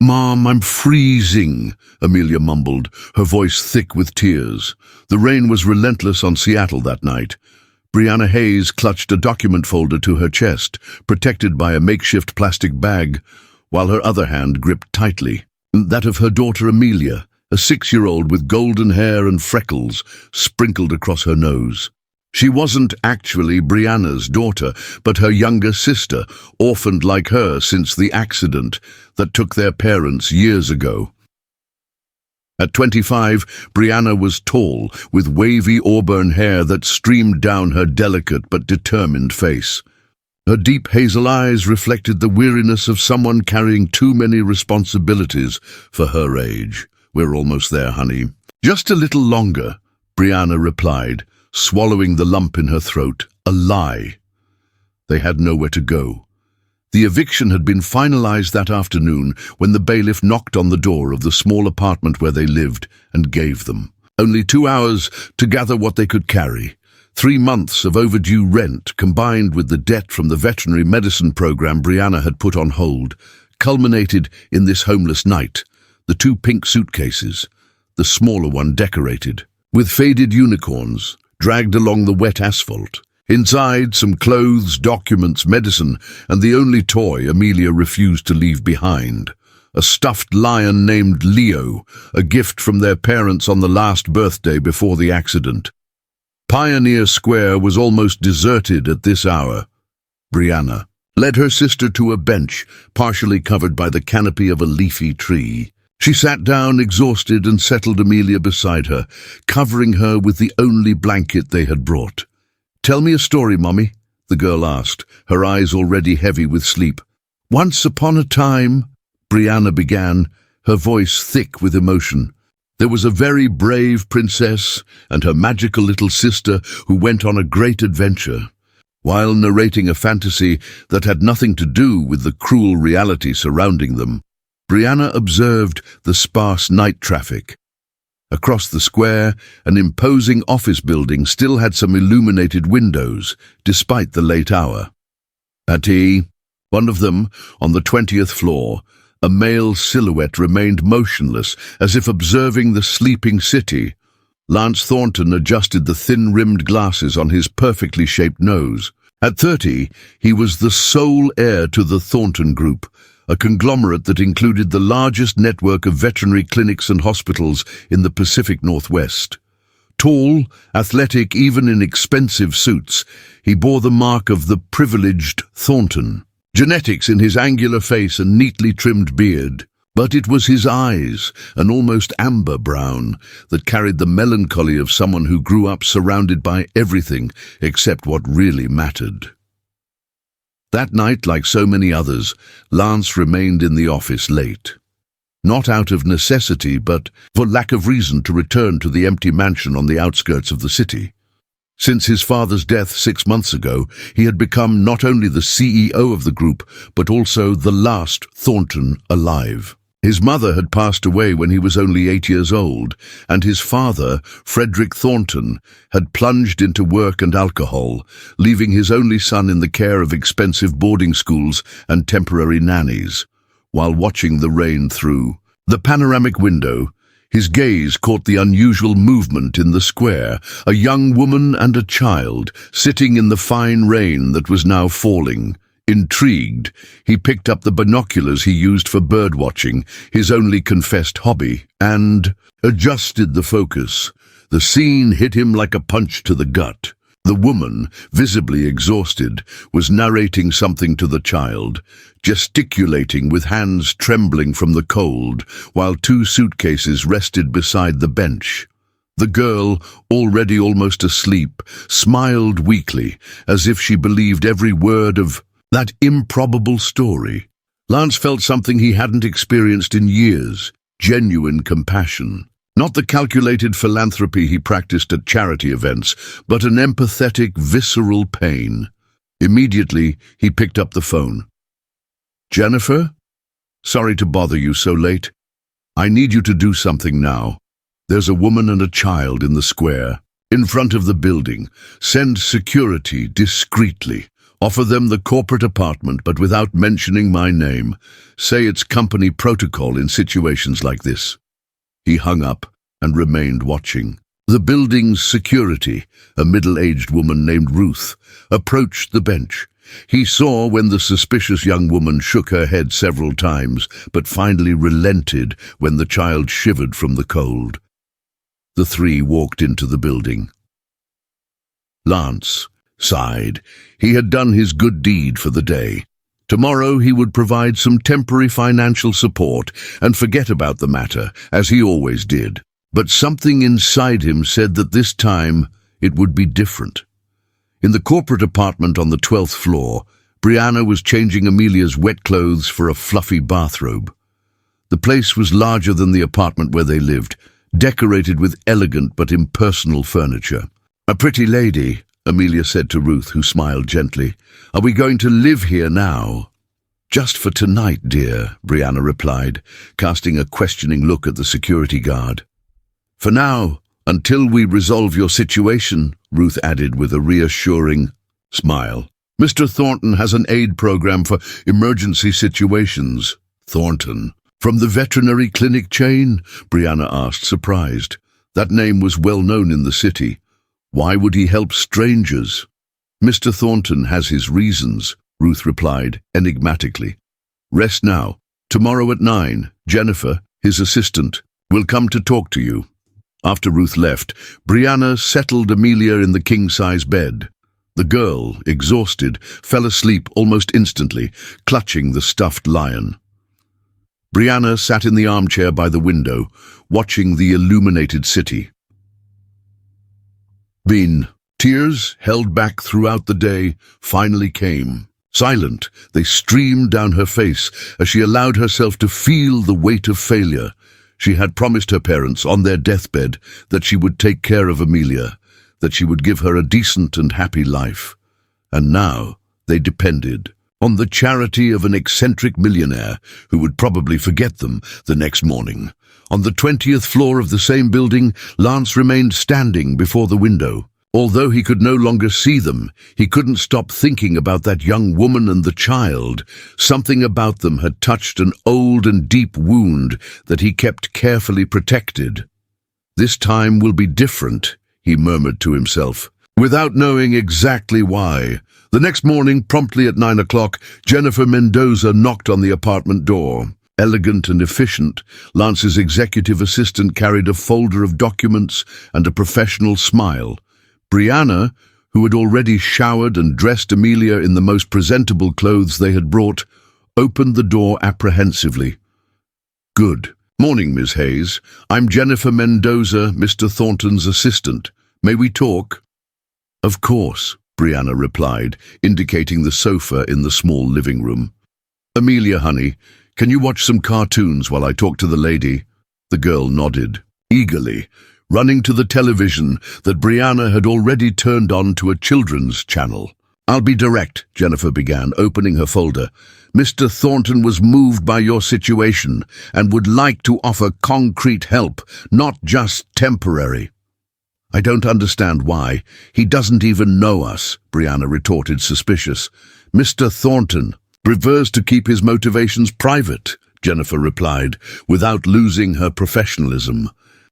"Mom, I'm freezing," Amelia mumbled, her voice thick with tears. The rain was relentless on Seattle that night. Brianna Hayes clutched a document folder to her chest, protected by a makeshift plastic bag, while her other hand gripped tightly that of her daughter Amelia, a 6-year-old with golden hair and freckles sprinkled across her nose. She wasn't actually Brianna's daughter, but her younger sister, orphaned like her since the accident that took their parents years ago. At 25, Brianna was tall, with wavy auburn hair that streamed down her delicate but determined face. Her deep hazel eyes reflected the weariness of someone carrying too many responsibilities for her age. "We're almost there, honey." "Just a little longer," Brianna replied, swallowing the lump in her throat. A lie. They had nowhere to go. The eviction had been finalized that afternoon when the bailiff knocked on the door of the small apartment where they lived and gave them only 2 hours to gather what they could carry. 3 months of overdue rent, combined with the debt from the veterinary medicine program Brianna had put on hold, culminated in this homeless night. The 2 pink suitcases, the smaller one decorated with faded unicorns, dragged along the wet asphalt. Inside, some clothes, documents, medicine, and the only toy Amelia refused to leave behind. A stuffed lion named Leo, a gift from their parents on the last birthday before the accident. Pioneer Square was almost deserted at this hour. Brianna led her sister to a bench, partially covered by the canopy of a leafy tree. She sat down, exhausted, and settled Amelia beside her, covering her with the only blanket they had brought. "Tell me a story, Mommy," the girl asked, her eyes already heavy with sleep. "Once upon a time," Brianna began, her voice thick with emotion, "there was a very brave princess and her magical little sister who went on a great adventure." While narrating a fantasy that had nothing to do with the cruel reality surrounding them, Brianna observed the sparse night traffic. Across the square, an imposing office building still had some illuminated windows, despite the late hour. At one of them, on the 20th floor, a male silhouette remained motionless, as if observing the sleeping city. Lance Thornton adjusted the thin-rimmed glasses on his perfectly shaped nose. At 30, he was the sole heir to the Thornton Group, a conglomerate that included the largest network of veterinary clinics and hospitals in the Pacific Northwest. Tall, athletic, even in expensive suits, he bore the mark of the privileged Thornton. Genetics in his angular face and neatly trimmed beard. But it was his eyes, an almost amber brown, that carried the melancholy of someone who grew up surrounded by everything except what really mattered. That night, like so many others, Lance remained in the office late. Not out of necessity, but for lack of reason to return to the empty mansion on the outskirts of the city. Since his father's death 6 months ago, he had become not only the CEO of the group, but also the last Thornton alive. His mother had passed away when he was only 8 years old, and his father, Frederick Thornton, had plunged into work and alcohol, leaving his only son in the care of expensive boarding schools and temporary nannies. While watching the rain through the panoramic window, his gaze caught the unusual movement in the square, a young woman and a child sitting in the fine rain that was now falling. Intrigued, he picked up the binoculars he used for birdwatching, his only confessed hobby, and adjusted the focus. The scene hit him like a punch to the gut. The woman, visibly exhausted, was narrating something to the child, gesticulating with hands trembling from the cold, while 2 suitcases rested beside the bench. The girl, already almost asleep, smiled weakly, as if she believed every word of that improbable story. Lance felt something he hadn't experienced in years, genuine compassion. Not the calculated philanthropy he practiced at charity events, but an empathetic, visceral pain. Immediately, he picked up the phone. "Jennifer? Sorry to bother you so late. I need you to do something now. There's a woman and a child in the square, in front of the building. Send security discreetly. Offer them the corporate apartment, but without mentioning my name. Say it's company protocol in situations like this." He hung up and remained watching. The building's security, a middle-aged woman named Ruth, approached the bench. He saw when the suspicious young woman shook her head several times, but finally relented when the child shivered from the cold. The three walked into the building. Lance sighed. He had done his good deed for the day. Tomorrow he would provide some temporary financial support and forget about the matter, as he always did. But something inside him said that this time it would be different. In the corporate apartment on the 12th floor, Brianna was changing Amelia's wet clothes for a fluffy bathrobe. The place was larger than the apartment where they lived, decorated with elegant but impersonal furniture. "A pretty lady," Amelia said to Ruth, who smiled gently. "Are we going to live here now?" "Just for tonight, dear," Brianna replied, casting a questioning look at the security guard. "For now, until we resolve your situation," Ruth added with a reassuring smile. "Mr. Thornton has an aid program for emergency situations." "Thornton? From the veterinary clinic chain?" Brianna asked, surprised. That name was well known in the city. Why would he help strangers? "Mr. Thornton has his reasons," Ruth replied, enigmatically. "Rest now. Tomorrow at 9, Jennifer, his assistant, will come to talk to you." After Ruth left, Brianna settled Amelia in the king-size bed. The girl, exhausted, fell asleep almost instantly, clutching the stuffed lion. Brianna sat in the armchair by the window, watching the illuminated city. Tears, held back throughout the day, finally came. Silent, they streamed down her face as she allowed herself to feel the weight of failure. She had promised her parents on their deathbed that she would take care of Amelia, that she would give her a decent and happy life. And now they depended on the charity of an eccentric millionaire who would probably forget them the next morning. On the 20th floor of the same building, Lance remained standing before the window. Although he could no longer see them, he couldn't stop thinking about that young woman and the child. Something about them had touched an old and deep wound that he kept carefully protected. "This time will be different," he murmured to himself, without knowing exactly why. The next morning, promptly at 9 o'clock, Jennifer Mendoza knocked on the apartment door. Elegant and efficient, Lance's executive assistant carried a folder of documents and a professional smile. Brianna, who had already showered and dressed Amelia in the most presentable clothes they had brought, opened the door apprehensively. "Good morning, Miss Hayes. I'm Jennifer Mendoza, Mr. Thornton's assistant. May we talk?" "Of course," Brianna replied, indicating the sofa in the small living room. "Amelia, honey, can you watch some cartoons while I talk to the lady?" The girl nodded, eagerly, running to the television that Brianna had already turned on to a children's channel. "I'll be direct," Jennifer began, opening her folder. "Mr. Thornton was moved by your situation and would like to offer concrete help, not just temporary." "I don't understand why. He doesn't even know us," Brianna retorted, suspicious. "Mr. Thornton prefers to keep his motivations private," Jennifer replied, without losing her professionalism.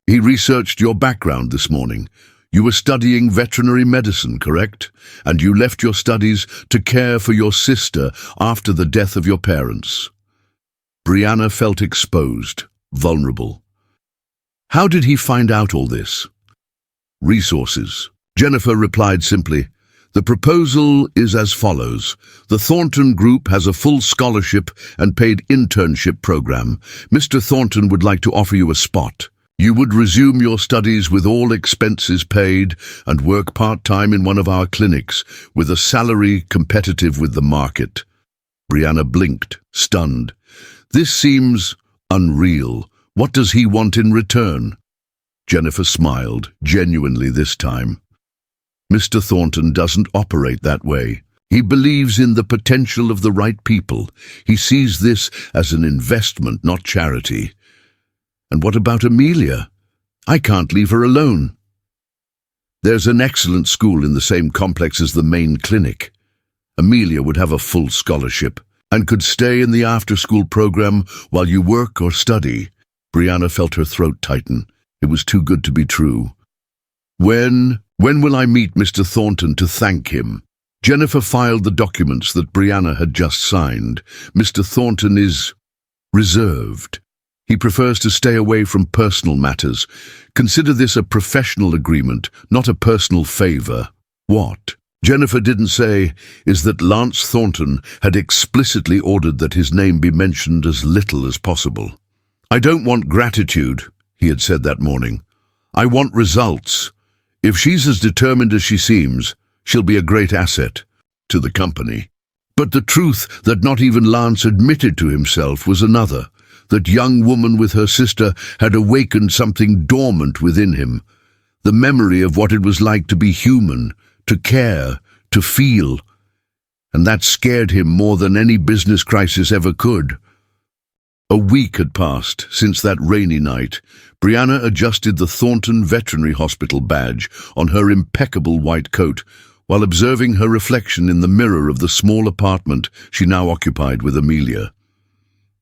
"He researched your background this morning. You were studying veterinary medicine, correct? And you left your studies to care for your sister after the death of your parents." Brianna felt exposed, vulnerable. How did he find out all this? "Resources." Jennifer replied simply. "The proposal is as follows. The Thornton Group has a full scholarship and paid internship program. Mr. Thornton would like to offer you a spot. You would resume your studies with all expenses paid and work part-time in one of our clinics with a salary competitive with the market." Brianna blinked, stunned. "This seems unreal. What does he want in return?" Jennifer smiled, genuinely this time. "Mr. Thornton doesn't operate that way. He believes in the potential of the right people. He sees this as an investment, not charity." "And what about Amelia? I can't leave her alone." "There's an excellent school in the same complex as the main clinic." Amelia would have a full scholarship and could stay in the after-school program while you work or study. Brianna felt her throat tighten. It was too good to be true. When will I meet Mr. Thornton to thank him? Jennifer filed the documents that Brianna had just signed. Mr. Thornton is reserved. He prefers to stay away from personal matters. Consider this a professional agreement, not a personal favor. What Jennifer didn't say is that Lance Thornton had explicitly ordered that his name be mentioned as little as possible. I don't want gratitude, he had said that morning. I want results. If she's as determined as she seems, she'll be a great asset to the company. But the truth that not even Lance admitted to himself was another. That young woman with her sister had awakened something dormant within him. The memory of what it was like to be human, to care, to feel. And that scared him more than any business crisis ever could. A week had passed since that rainy night. Brianna adjusted the Thornton Veterinary Hospital badge on her impeccable white coat while observing her reflection in the mirror of the small apartment she now occupied with Amelia.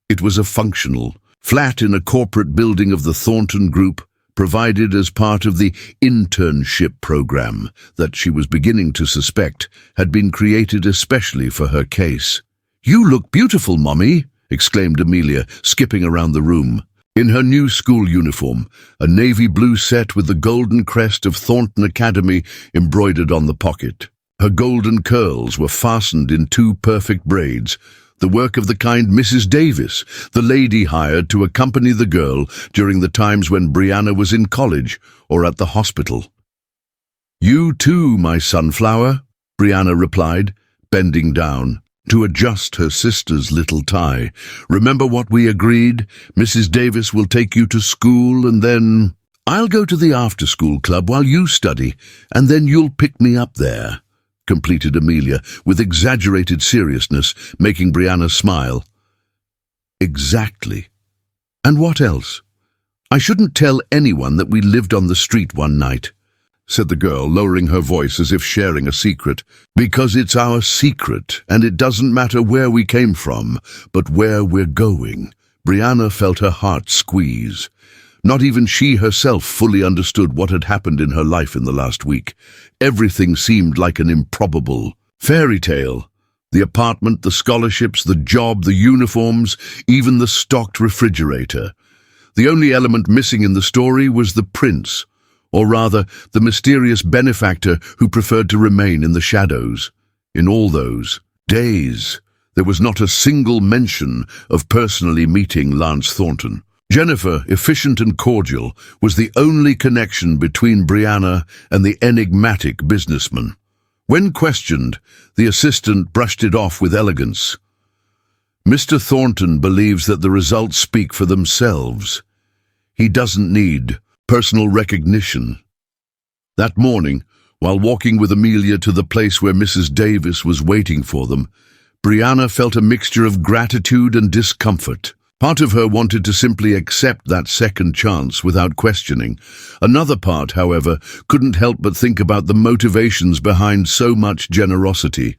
It was a functional flat in a corporate building of the Thornton Group, provided as part of the internship program that she was beginning to suspect had been created especially for her case. "You look beautiful, Mommy," exclaimed Amelia, skipping around the room. In her new school uniform, a navy blue set with the golden crest of Thornton Academy embroidered on the pocket. Her golden curls were fastened in two perfect braids, the work of the kind Mrs. Davis, the lady hired to accompany the girl during the times when Brianna was in college or at the hospital. "You too, my sunflower," Brianna replied, bending down to adjust her sister's little tie. "Remember what we agreed? Mrs. Davis will take you to school and then I'll go to the after-school club while you study, and then you'll pick me up there," completed Amelia with exaggerated seriousness, making Brianna smile. "Exactly. And what else? I shouldn't tell anyone that we lived on the street one night," said the girl, lowering her voice as if sharing a secret. "Because it's our secret, and it doesn't matter where we came from, but where we're going." Brianna felt her heart squeeze. Not even she herself fully understood what had happened in her life in the last week. Everything seemed like an improbable fairy tale. The apartment, the scholarships, the job, the uniforms, even the stocked refrigerator. The only element missing in the story was the prince, or rather, the mysterious benefactor who preferred to remain in the shadows. In all those days, there was not a single mention of personally meeting Lance Thornton. Jennifer, efficient and cordial, was the only connection between Brianna and the enigmatic businessman. When questioned, the assistant brushed it off with elegance. "Mr. Thornton believes that the results speak for themselves. He doesn't need personal recognition." That morning, while walking with Amelia to the place where Mrs. Davis was waiting for them, Brianna felt a mixture of gratitude and discomfort. Part of her wanted to simply accept that second chance without questioning. Another part, however, couldn't help but think about the motivations behind so much generosity.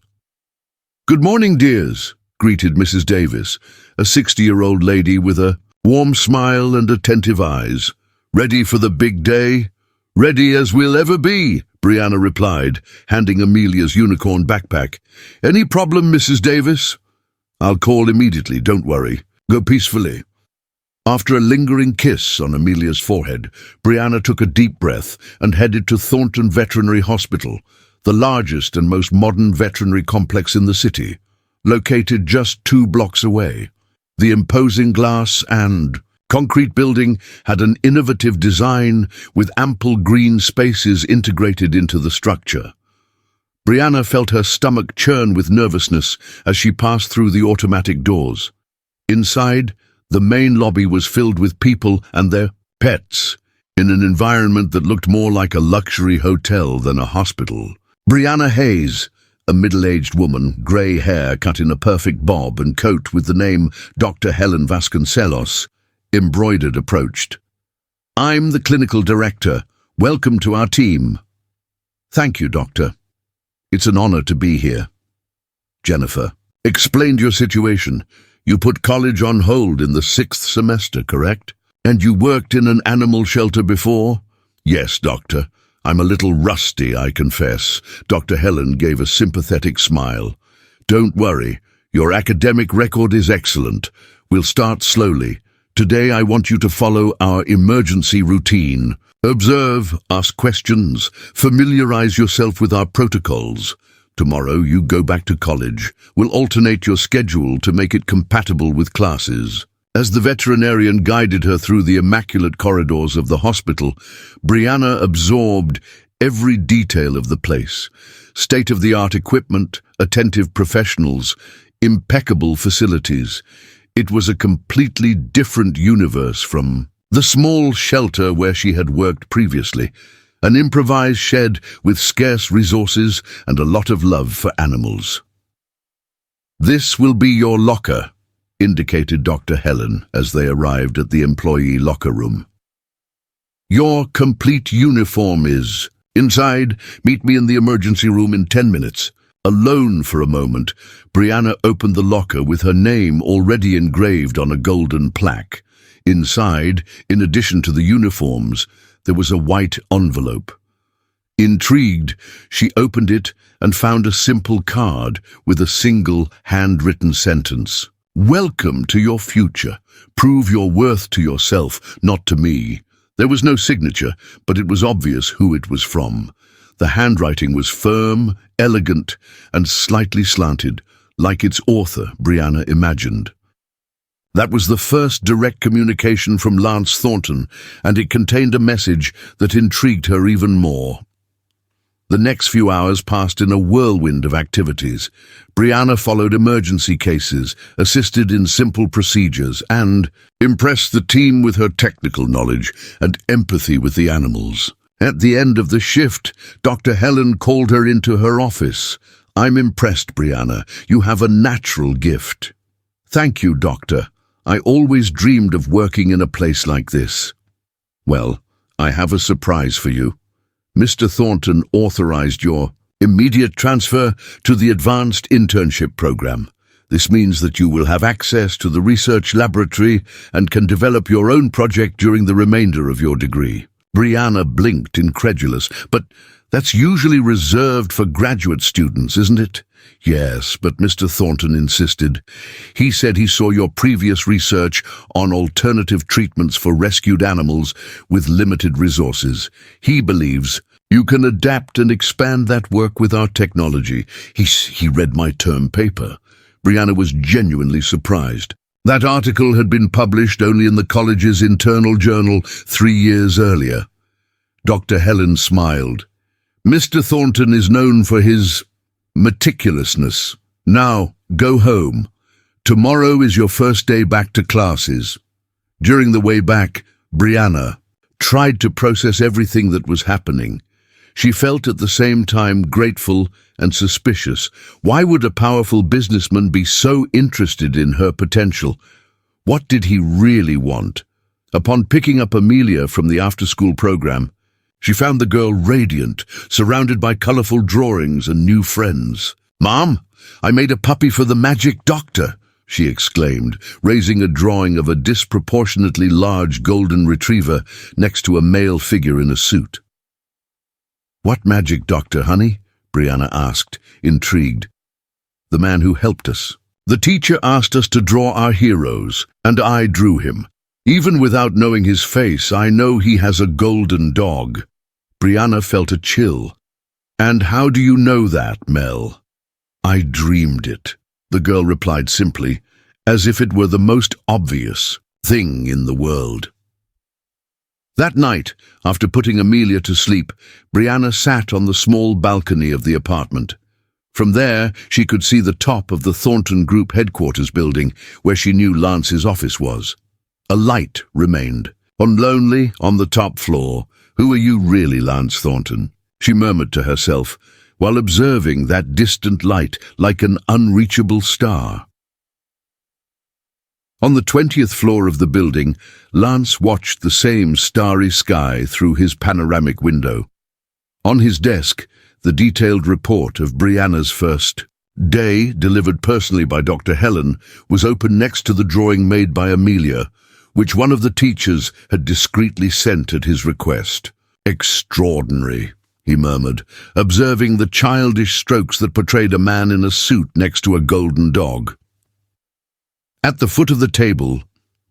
"Good morning, dears," greeted Mrs. Davis, a 60-year-old lady with a warm smile and attentive eyes. "Ready for the big day?" "Ready as we'll ever be," Brianna replied, handing Amelia's unicorn backpack. "Any problem, Mrs. Davis?" "I'll call immediately, don't worry. Go peacefully." After a lingering kiss on Amelia's forehead, Brianna took a deep breath and headed to Thornton Veterinary Hospital, the largest and most modern veterinary complex in the city, located just 2 blocks away. The imposing glass and concrete building had an innovative design with ample green spaces integrated into the structure. Brianna felt her stomach churn with nervousness as she passed through the automatic doors. Inside, the main lobby was filled with people and their pets, in an environment that looked more like a luxury hotel than a hospital. Brianna Hayes, a middle-aged woman, grey hair cut in a perfect bob and coat with the name Dr. Helen Vasconcelos, embroidered, approached. "I'm the clinical director. Welcome to our team." "Thank you, Doctor. It's an honor to be here." Jennifer explained your situation. You put college on hold in the 6th semester, correct? And you worked in an animal shelter before? Yes, Doctor. I'm a little rusty, I confess. Dr. Helen gave a sympathetic smile. Don't worry. Your academic record is excellent. We'll start slowly. Today I want you to follow our emergency routine. Observe, ask questions, familiarize yourself with our protocols. Tomorrow you go back to college. We'll alternate your schedule to make it compatible with classes. As the veterinarian guided her through the immaculate corridors of the hospital, Brianna absorbed every detail of the place. State-of-the-art equipment, attentive professionals, impeccable facilities. It was a completely different universe from the small shelter where she had worked previously, an improvised shed with scarce resources and a lot of love for animals. This will be your locker, indicated Dr. Helen as they arrived at the employee locker room. Your complete uniform is inside. Meet me in the emergency room in 10 minutes. Alone for a moment, Brianna opened the locker with her name already engraved on a golden plaque. Inside, in addition to the uniforms, there was a white envelope. Intrigued, she opened it and found a simple card with a single handwritten sentence. Welcome to your future. Prove your worth to yourself, not to me. There was no signature, but it was obvious who it was from. The handwriting was firm, elegant, and slightly slanted, like its author, Brianna imagined. That was the first direct communication from Lance Thornton, and it contained a message that intrigued her even more. The next few hours passed in a whirlwind of activities. Brianna followed emergency cases, assisted in simple procedures, and impressed the team with her technical knowledge and empathy with the animals. At the end of the shift, Dr. Helen called her into her office. I'm impressed, Brianna. You have a natural gift. Thank you, Doctor. I always dreamed of working in a place like this. Well, I have a surprise for you. Mr. Thornton authorized your immediate transfer to the Advanced Internship Program. This means that you will have access to the research laboratory and can develop your own project during the remainder of your degree. Brianna blinked, incredulous. But that's usually reserved for graduate students, isn't it? Yes, but Mr. Thornton insisted. He said he saw your previous research on alternative treatments for rescued animals with limited resources. He believes you can adapt and expand that work with our technology. He read my term paper. Brianna was genuinely surprised. That article had been published only in the college's internal journal 3 years earlier. Dr. Helen smiled. Mr. Thornton is known for his meticulousness. Now, go home. Tomorrow is your first day back to classes. During the way back, Brianna tried to process everything that was happening. She felt at the same time grateful and suspicious. Why would a powerful businessman be so interested in her potential? What did he really want? Upon picking up Amelia from the after-school program, she found the girl radiant, surrounded by colorful drawings and new friends. "Mom, I made a puppy for the magic doctor," she exclaimed, raising a drawing of a disproportionately large golden retriever next to a male figure in a suit. "What magic doctor, honey?" Brianna asked, intrigued. "The man who helped us. The teacher asked us to draw our heroes, and I drew him. Even without knowing his face, I know he has a golden dog." Brianna felt a chill. "And how do you know that, Mel?" "I dreamed it," the girl replied simply, as if it were the most obvious thing in the world. That night, after putting Amelia to sleep, Brianna sat on the small balcony of the apartment. From there, she could see the top of the Thornton Group headquarters building, where she knew Lance's office was. A light remained. Lonely, on the top floor. "Who are you really, Lance Thornton?" she murmured to herself, while observing that distant light like an unreachable star. On the 20th floor of the building, Lance watched the same starry sky through his panoramic window. On his desk, the detailed report of Brianna's first Day, delivered personally by Dr. Helen, was open next to the drawing made by Amelia, which one of the teachers had discreetly sent at his request. "Extraordinary," he murmured, observing the childish strokes that portrayed a man in a suit next to a golden dog. At the foot of the table,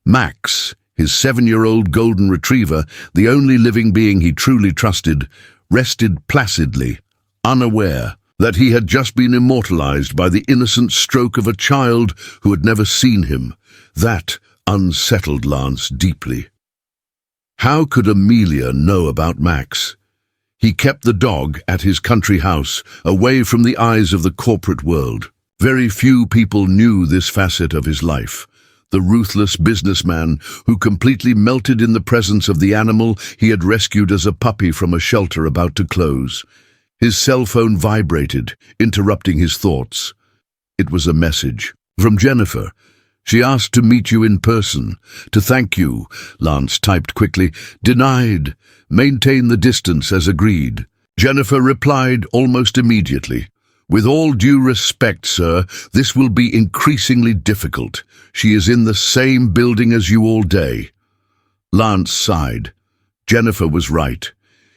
Max, his 7-year-old golden retriever, the only living being he truly trusted, rested placidly, unaware that he had just been immortalized by the innocent stroke of a child who had never seen him. That unsettled Lance deeply. How could Amelia know about Max? He kept the dog at his country house, away from the eyes of the corporate world. Very few people knew this facet of his life. The ruthless businessman who completely melted in the presence of the animal he had rescued as a puppy from a shelter about to close. His cell phone vibrated, interrupting his thoughts. It was a message from Jennifer. "She asked to meet you in person, to thank you," Lance typed quickly. "Denied. Maintain the distance as agreed." Jennifer replied almost immediately. "With all due respect, sir, this will be increasingly difficult. She is in the same building as you all day." Lance sighed. Jennifer was right.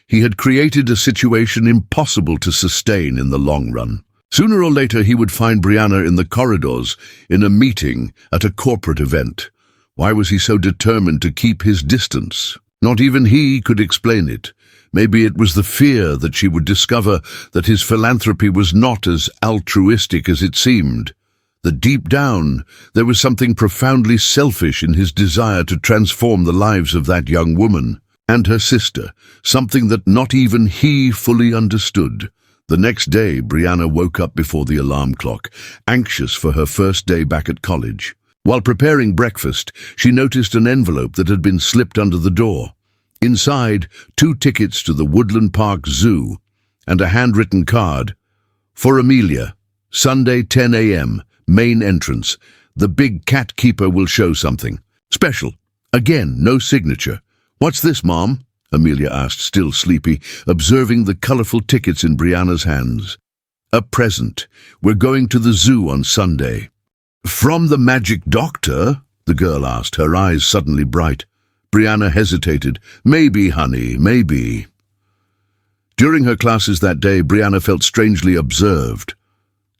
He had created a situation impossible to sustain in the long run. Sooner or later he would find Brianna in the corridors, in a meeting, at a corporate event. Why was he so determined to keep his distance? Not even he could explain it. Maybe it was the fear that she would discover that his philanthropy was not as altruistic as it seemed. That deep down, there was something profoundly selfish in his desire to transform the lives of that young woman and her sister, something that not even he fully understood. The next day, Brianna woke up before the alarm clock, anxious for her first day back at college. While preparing breakfast, she noticed an envelope that had been slipped under the door. Inside, 2 tickets to the Woodland Park Zoo and a handwritten card. "For Amelia, Sunday 10 a.m., main entrance. The big cat keeper will show something. Special. Again, no signature." "What's this, Mom?" Amelia asked, still sleepy, observing the colorful tickets in Brianna's hands. "A present. We're going to the zoo on Sunday." "From the magic doctor?" the girl asked, her eyes suddenly bright. Brianna hesitated. "Maybe, honey, maybe." During her classes that day, Brianna felt strangely observed.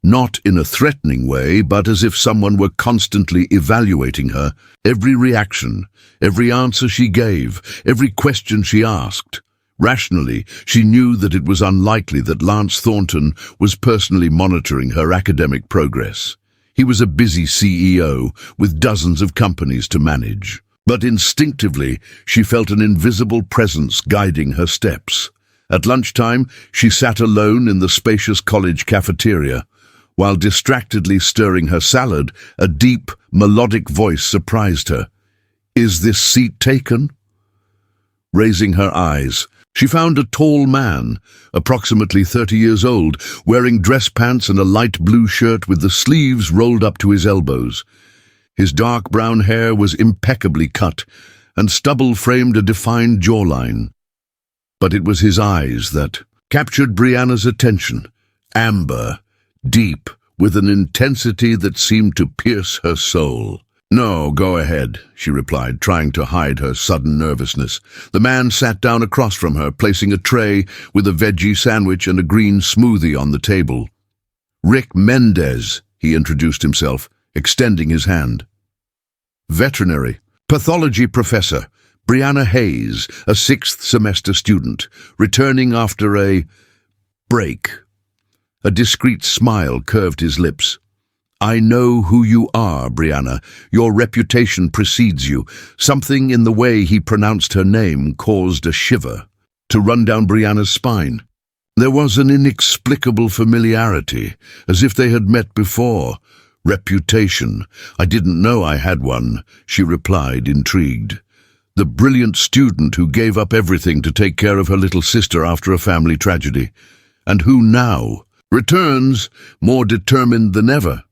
Not in a threatening way, but as if someone were constantly evaluating her. Every reaction, every answer she gave, every question she asked. Rationally, she knew that it was unlikely that Lance Thornton was personally monitoring her academic progress. He was a busy CEO with dozens of companies to manage. But instinctively, she felt an invisible presence guiding her steps. At lunchtime, she sat alone in the spacious college cafeteria. While distractedly stirring her salad, a deep, melodic voice surprised her. "Is this seat taken?" Raising her eyes, she found a tall man, approximately 30 years old, wearing dress pants and a light blue shirt with the sleeves rolled up to his elbows. His dark brown hair was impeccably cut, and stubble framed a defined jawline. But it was his eyes that captured Brianna's attention. Amber, deep, with an intensity that seemed to pierce her soul. "No, go ahead," she replied, trying to hide her sudden nervousness. The man sat down across from her, placing a tray with a veggie sandwich and a green smoothie on the table. "Rick Mendez," he introduced himself, extending his hand. "Veterinary, pathology professor, Brianna Hayes, a 6th semester student, returning after a break." A discreet smile curved his lips. "I know who you are, Brianna. Your reputation precedes you." Something in the way he pronounced her name caused a shiver to run down Brianna's spine. There was an inexplicable familiarity, as if they had met before. "Reputation. I didn't know I had one," she replied, intrigued. "The brilliant student who gave up everything to take care of her little sister after a family tragedy, and who now returns more determined than ever."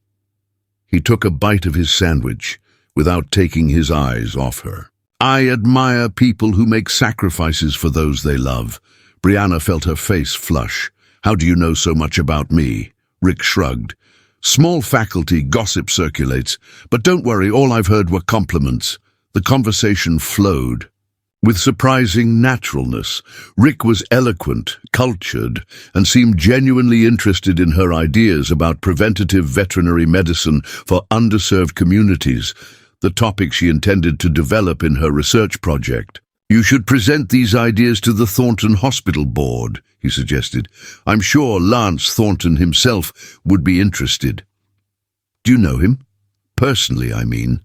He took a bite of his sandwich without taking his eyes off her. "I admire people who make sacrifices for those they love." Brianna felt her face flush. "How do you know so much about me?" Rick shrugged. Small faculty gossip circulates, but don't worry, all I've heard were compliments. The conversation flowed. With surprising naturalness, Rick was eloquent, cultured, and seemed genuinely interested in her ideas about preventative veterinary medicine for underserved communities, the topic she intended to develop in her research project. "You should present these ideas to the Thornton Hospital Board," he suggested. "I'm sure Lance Thornton himself would be interested." "Do you know him? Personally, I mean."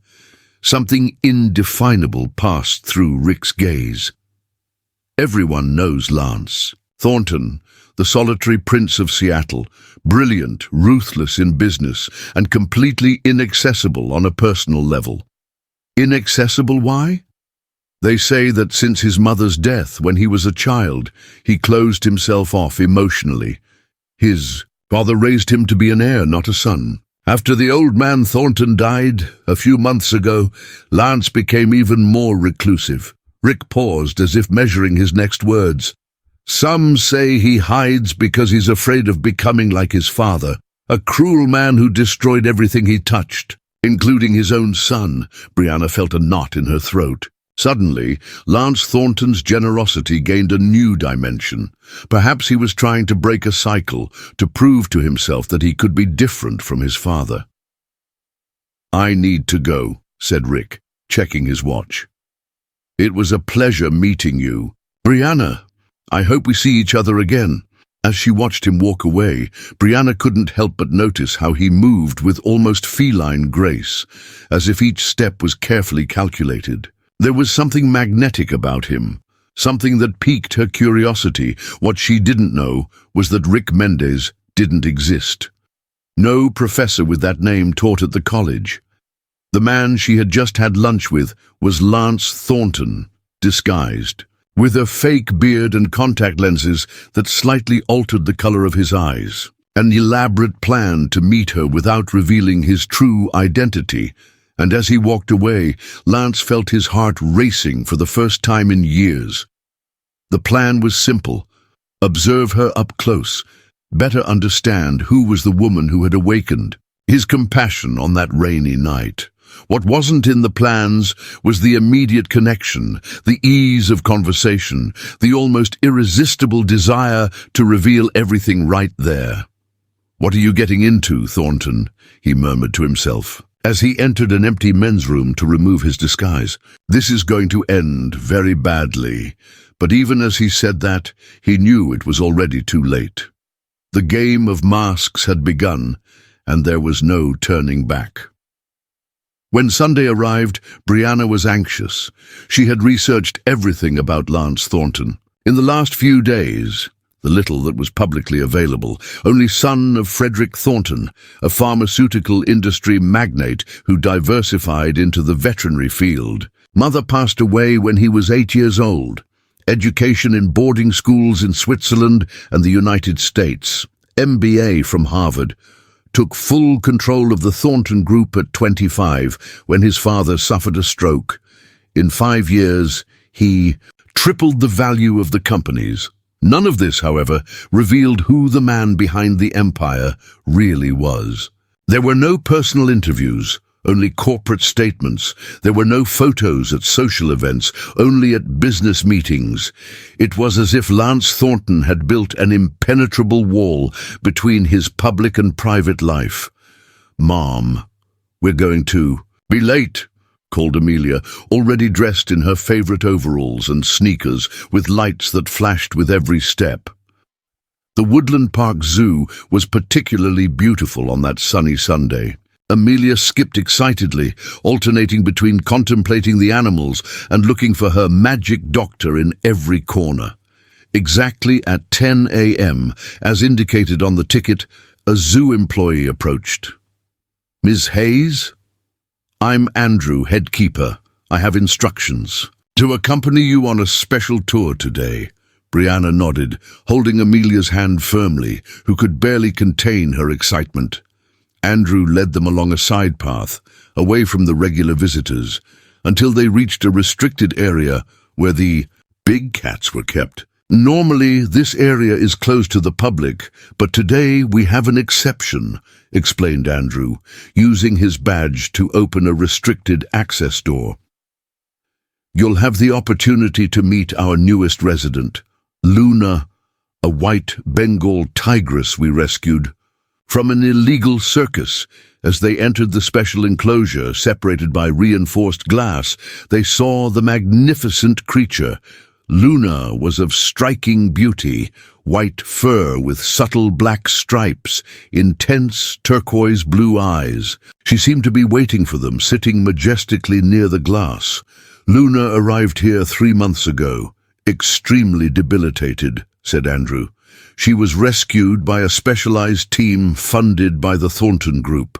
Something indefinable passed through Rick's gaze. Everyone knows Lance Thornton, the solitary prince of Seattle, brilliant, ruthless in business, and completely inaccessible on a personal level. Inaccessible, why? They say that since his mother's death when he was a child, he closed himself off emotionally. His father raised him to be an heir, not a son. After the old man Thornton died a few months ago, Lance became even more reclusive. Rick paused as if measuring his next words. "Some say he hides because he's afraid of becoming like his father, a cruel man who destroyed everything he touched, including his own son." Brianna felt a knot in her throat. Suddenly, Lance Thornton's generosity gained a new dimension. Perhaps he was trying to break a cycle, to prove to himself that he could be different from his father. "I need to go," said Rick, checking his watch. "It was a pleasure meeting you. Brianna, I hope we see each other again." As she watched him walk away, Brianna couldn't help but notice how he moved with almost feline grace, as if each step was carefully calculated. There was something magnetic about him, something that piqued her curiosity. What she didn't know was that Rick Mendez didn't exist. No professor with that name taught at the college. The man she had just had lunch with was Lance Thornton, disguised, with a fake beard and contact lenses that slightly altered the color of his eyes. An elaborate plan to meet her without revealing his true identity. And as he walked away, Lance felt his heart racing for the first time in years. The plan was simple. Observe her up close, better understand who was the woman who had awakened his compassion on that rainy night. What wasn't in the plans was the immediate connection, the ease of conversation, the almost irresistible desire to reveal everything right there. "What are you getting into, Thornton?" he murmured to himself, as he entered an empty men's room to remove his disguise. "This is going to end very badly." But even as he said that, he knew it was already too late. The game of masks had begun, and there was no turning back. When Sunday arrived, Brianna was anxious. She had researched everything about Lance Thornton. In the last few days, the little that was publicly available, only son of Frederick Thornton, a pharmaceutical industry magnate who diversified into the veterinary field. Mother passed away when he was 8 years old. Education in boarding schools in Switzerland and the United States. MBA from Harvard. Took full control of the Thornton Group at 25 when his father suffered a stroke. In 5 years, he tripled the value of the companies. None of this, however, revealed who the man behind the empire really was. There were no personal interviews, only corporate statements. There were no photos at social events, only at business meetings. It was as if Lance Thornton had built an impenetrable wall between his public and private life. "Mom, we're going to be late," called Amelia, already dressed in her favorite overalls and sneakers with lights that flashed with every step. The Woodland Park Zoo was particularly beautiful on that sunny Sunday. Amelia skipped excitedly, alternating between contemplating the animals and looking for her magic doctor in every corner. Exactly at 10 a.m., as indicated on the ticket, a zoo employee approached. "Ms. Hayes? I'm Andrew, head keeper. I have instructions to accompany you on a special tour today." Brianna nodded, holding Amelia's hand firmly, who could barely contain her excitement. Andrew led them along a side path, away from the regular visitors, until they reached a restricted area where the big cats were kept. Normally, this area is closed to the public, but today we have an exception, explained Andrew, using his badge to open a restricted access door. You'll have the opportunity to meet our newest resident, Luna, a white Bengal tigress we rescued from an illegal circus. As they entered the special enclosure, separated by reinforced glass, they saw the magnificent creature. Luna was of striking beauty, white fur with subtle black stripes, intense turquoise blue eyes. She seemed to be waiting for them, sitting majestically near the glass. Luna arrived here 3 months ago, extremely debilitated, said Andrew. She was rescued by a specialized team funded by the Thornton Group.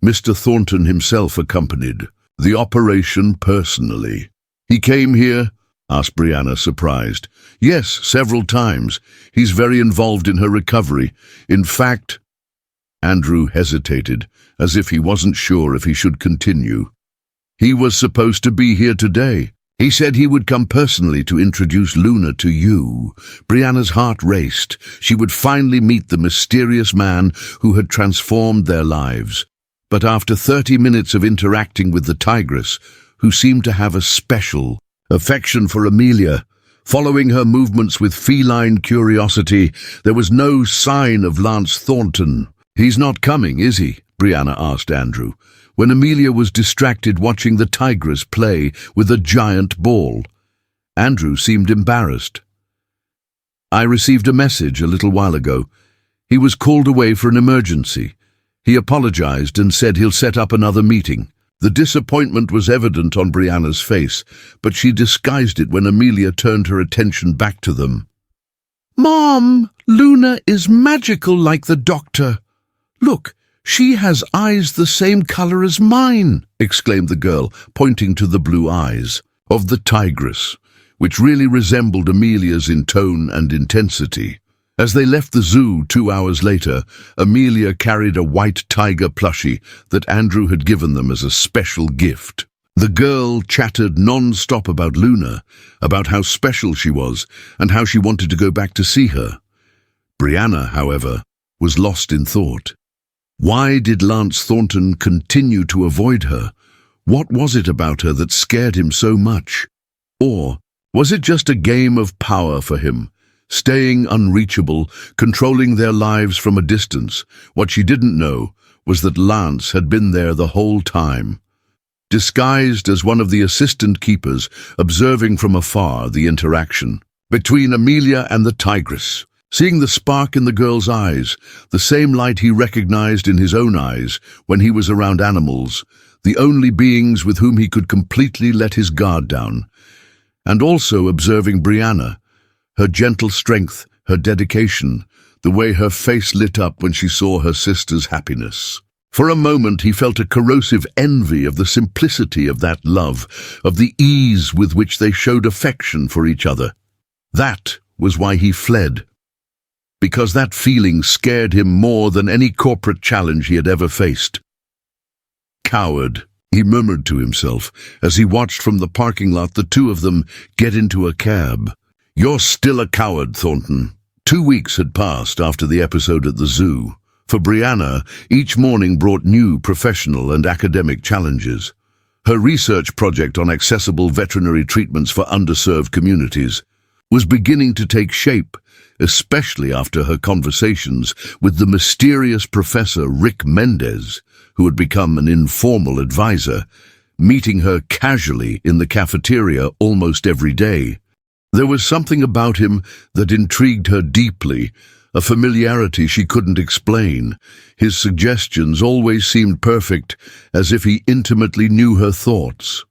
Mr. Thornton himself accompanied the operation personally. He came here? Asked Brianna, surprised. Yes, several times. He's very involved in her recovery. In fact, Andrew hesitated, as if he wasn't sure if he should continue. He was supposed to be here today. He said he would come personally to introduce Luna to you. Brianna's heart raced. She would finally meet the mysterious man who had transformed their lives. But after 30 minutes of interacting with the tigress, who seemed to have a special affection for Amelia, following her movements with feline curiosity, there was no sign of Lance Thornton. He's not coming, is he? Brianna asked Andrew, when Amelia was distracted watching the tigress play with a giant ball. Andrew seemed embarrassed. I received a message a little while ago. He was called away for an emergency. He apologized and said he'll set up another meeting. The disappointment was evident on Brianna's face, but she disguised it when Amelia turned her attention back to them. Mom, Luna is magical like the doctor. Look, she has eyes the same color as mine, exclaimed the girl, pointing to the blue eyes of the tigress, which really resembled Amelia's in tone and intensity. As they left the zoo 2 hours later, Amelia carried a white tiger plushie that Andrew had given them as a special gift. The girl chattered non-stop about Luna, about how special she was, and how she wanted to go back to see her. Brianna, however, was lost in thought. Why did Lance Thornton continue to avoid her? What was it about her that scared him so much? Or was it just a game of power for him? Staying unreachable, controlling their lives from a distance. What she didn't know was that Lance had been there the whole time, disguised as one of the assistant keepers, observing from afar the interaction between Amelia and the tigress. Seeing the spark in the girl's eyes, the same light he recognized in his own eyes when he was around animals, the only beings with whom he could completely let his guard down. And also observing Brianna, her gentle strength, her dedication, the way her face lit up when she saw her sister's happiness. For a moment he felt a corrosive envy of the simplicity of that love, of the ease with which they showed affection for each other. That was why he fled, because that feeling scared him more than any corporate challenge he had ever faced. Coward, he murmured to himself as he watched from the parking lot the two of them get into a cab. You're still a coward, Thornton. 2 weeks had passed after the episode at the zoo. For Brianna, each morning brought new professional and academic challenges. Her research project on accessible veterinary treatments for underserved communities was beginning to take shape, especially after her conversations with the mysterious Professor Rick Mendez, who had become an informal advisor, meeting her casually in the cafeteria almost every day. There was something about him that intrigued her deeply, a familiarity she couldn't explain. His suggestions always seemed perfect, as if he intimately knew her thoughts.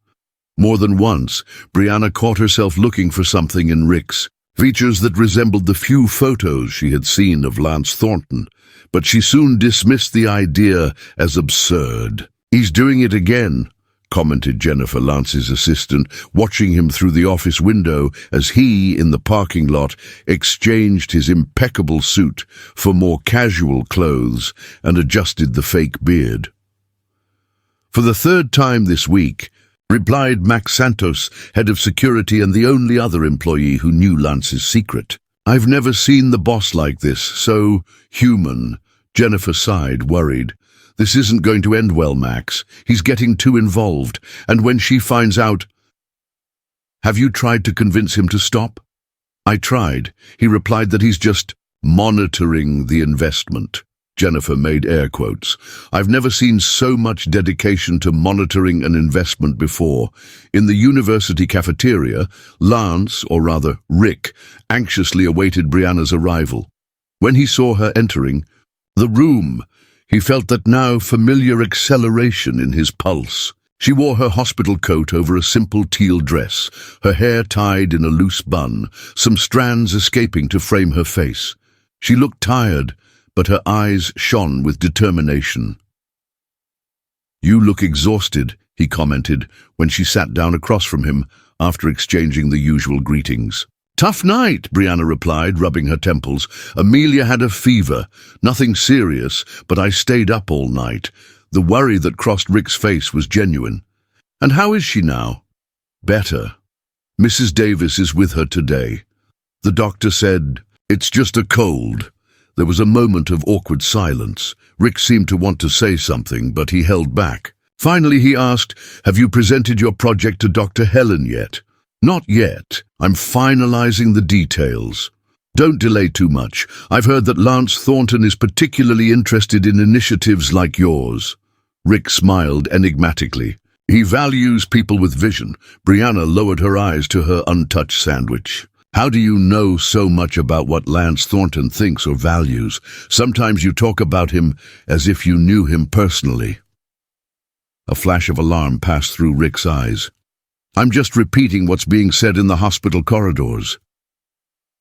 More than once, Brianna caught herself looking for something in Rick's, features that resembled the few photos she had seen of Lance Thornton, but she soon dismissed the idea as absurd. He's doing it again, commented Jennifer, Lance's assistant, watching him through the office window as he, in the parking lot, exchanged his impeccable suit for more casual clothes and adjusted the fake beard. For the third time this week, replied Max Santos, head of security and the only other employee who knew Lance's secret. I've never seen the boss like this, so human. Jennifer sighed, worried. This isn't going to end well, Max. He's getting too involved, and when she finds out... Have you tried to convince him to stop? I tried. He replied that he's just monitoring the investment. Jennifer made air quotes. I've never seen so much dedication to monitoring an investment before. In the university cafeteria, Lance, or rather Rick, anxiously awaited Brianna's arrival. When he saw her entering the room, he felt that now familiar acceleration in his pulse. She wore her hospital coat over a simple teal dress, her hair tied in a loose bun, some strands escaping to frame her face. She looked tired, but her eyes shone with determination. You look exhausted, he commented when she sat down across from him after exchanging the usual greetings. Tough night, Brianna replied, rubbing her temples. Amelia had a fever, nothing serious, but I stayed up all night. The worry that crossed Rick's face was genuine. And how is she now? Better. Mrs. Davis is with her today. The doctor said, it's just a cold. There was a moment of awkward silence. Rick seemed to want to say something, but he held back. Finally, he asked, have you presented your project to Dr. Helen yet? Not yet. I'm finalizing the details. Don't delay too much. I've heard that Lance Thornton is particularly interested in initiatives like yours. Rick smiled enigmatically. He values people with vision. Brianna lowered her eyes to her untouched sandwich. How do you know so much about what Lance Thornton thinks or values? Sometimes you talk about him as if you knew him personally. A flash of alarm passed through Rick's eyes. I'm just repeating what's being said in the hospital corridors.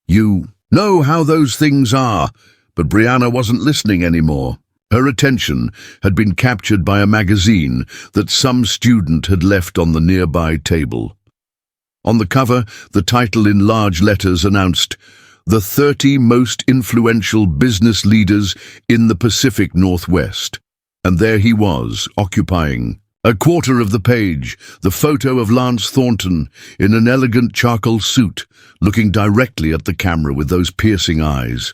You know how those things are, but Brianna wasn't listening anymore. Her attention had been captured by a magazine that some student had left on the nearby table. On the cover, the title in large letters announced, The 30 Most Influential Business Leaders in the Pacific Northwest. And there he was, occupying a quarter of the page, the photo of Lance Thornton in an elegant charcoal suit, looking directly at the camera with those piercing eyes.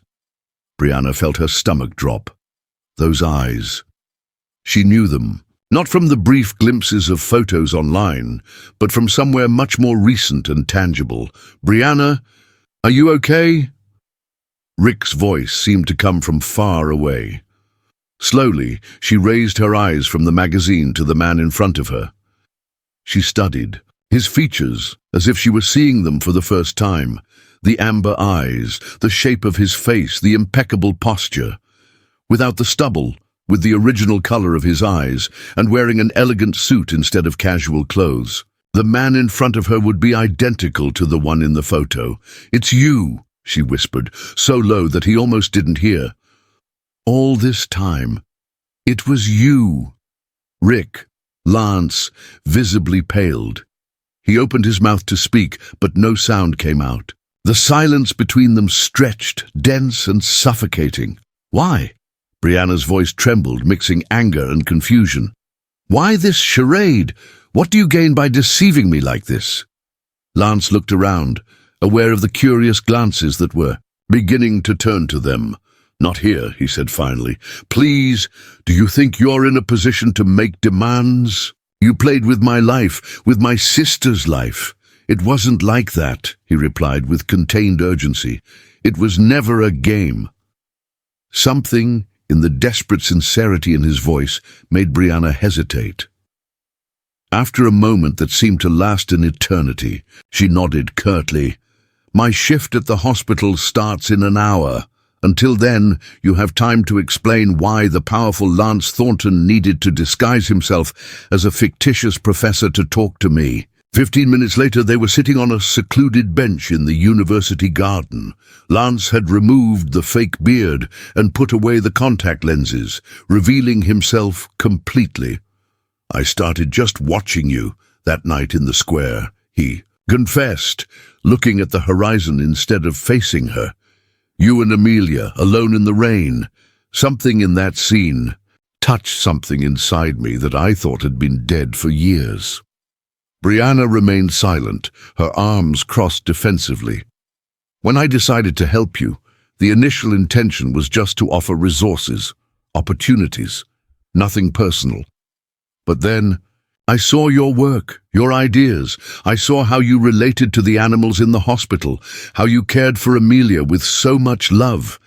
Brianna felt her stomach drop. Those eyes. She knew them, not from the brief glimpses of photos online, but from somewhere much more recent and tangible. Brianna, are you okay? Rick's voice seemed to come from far away. Slowly, she raised her eyes from the magazine to the man in front of her. She studied his features as if she were seeing them for the first time. The amber eyes, the shape of his face, the impeccable posture. Without the stubble, with the original color of his eyes, and wearing an elegant suit instead of casual clothes. The man in front of her would be identical to the one in the photo. It's you, she whispered, so low that he almost didn't hear. All this time, it was you. Rick, Lance, visibly paled. He opened his mouth to speak, but no sound came out. The silence between them stretched, dense and suffocating. Why? Brianna's voice trembled, mixing anger and confusion. Why this charade? What do you gain by deceiving me like this? Lance looked around, aware of the curious glances that were beginning to turn to them. Not here, he said finally. Please, do you think you're in a position to make demands? You played with my life, with my sister's life. It wasn't like that, he replied with contained urgency. It was never a game. Something in the desperate sincerity in his voice made Brianna hesitate. After a moment that seemed to last an eternity, she nodded curtly. My shift at the hospital starts in an hour. Until then, you have time to explain why the powerful Lance Thornton needed to disguise himself as a fictitious professor to talk to me. 15 minutes later, they were sitting on a secluded bench in the university garden. Lance had removed the fake beard and put away the contact lenses, revealing himself completely. I started just watching you that night in the square, he confessed, looking at the horizon instead of facing her. You and Amelia, alone in the rain. Something in that scene touched something inside me that I thought had been dead for years. Brianna remained silent, her arms crossed defensively. When I decided to help you, the initial intention was just to offer resources, opportunities, nothing personal. But then, I saw your work, your ideas. I saw how you related to the animals in the hospital, how you cared for Amelia with so much love.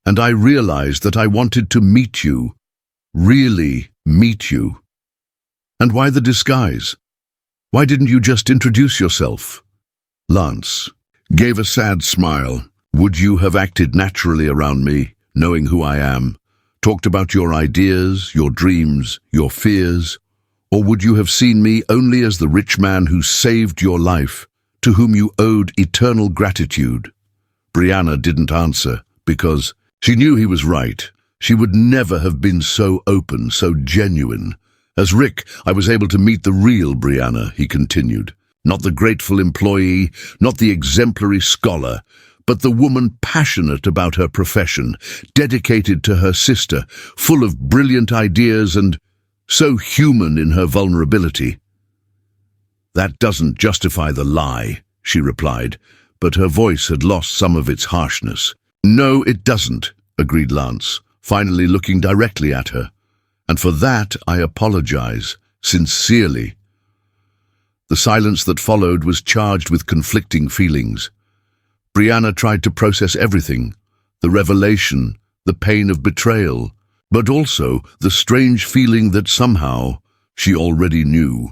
And I realized that I wanted to meet you, really meet you. And why the disguise? Why didn't you just introduce yourself? Lance gave a sad smile. Would you have acted naturally around me, knowing who I am? Talked about your ideas, your dreams, your fears? Or would you have seen me only as the rich man who saved your life, to whom you owed eternal gratitude? Brianna didn't answer, because she knew he was right. She would never have been so open, so genuine. As Rick, I was able to meet the real Brianna, he continued. Not the grateful employee, not the exemplary scholar, but the woman passionate about her profession, dedicated to her sister, full of brilliant ideas and so human in her vulnerability. That doesn't justify the lie, she replied, but her voice had lost some of its harshness. No, it doesn't, agreed Lance, finally looking directly at her. And for that I apologize, sincerely. The silence that followed was charged with conflicting feelings. Brianna tried to process everything, the revelation, the pain of betrayal, but also the strange feeling that somehow she already knew.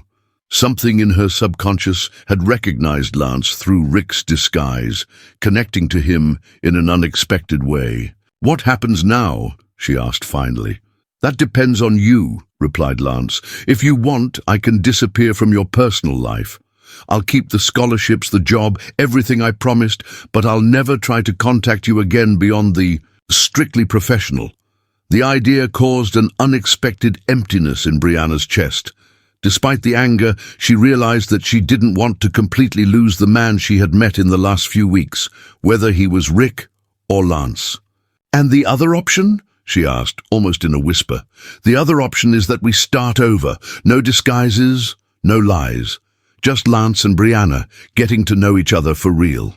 Something in her subconscious had recognized Lance through Rick's disguise, connecting to him in an unexpected way. What happens now? She asked finally. That depends on you, replied Lance. If you want, I can disappear from your personal life. I'll keep the scholarships, the job, everything I promised, but I'll never try to contact you again beyond the strictly professional. The idea caused an unexpected emptiness in Brianna's chest. Despite the anger, she realized that she didn't want to completely lose the man she had met in the last few weeks, whether he was Rick or Lance. And the other option? She asked, almost in a whisper. The other option is that we start over. No disguises, no lies. Just Lance and Brianna getting to know each other for real.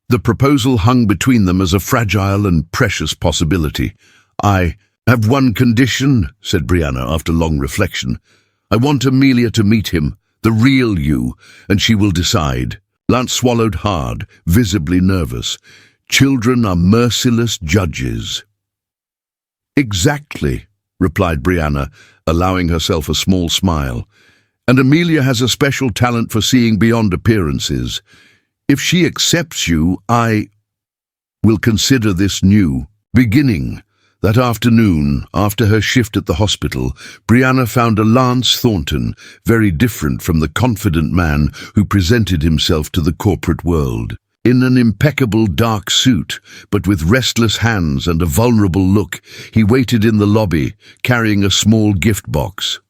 The proposal hung between them as a fragile and precious possibility. I have one condition, said Brianna after long reflection. I want Amelia to meet him, the real you, and she will decide. Lance swallowed hard, visibly nervous. Children are merciless judges. Exactly, replied Brianna, allowing herself a small smile. And Amelia has a special talent for seeing beyond appearances. If she accepts you, I will consider this new beginning. That afternoon, after her shift at the hospital, Brianna found a Lance Thornton, very different from the confident man who presented himself to the corporate world. In an impeccable dark suit, but with restless hands and a vulnerable look, he waited in the lobby, carrying a small gift box.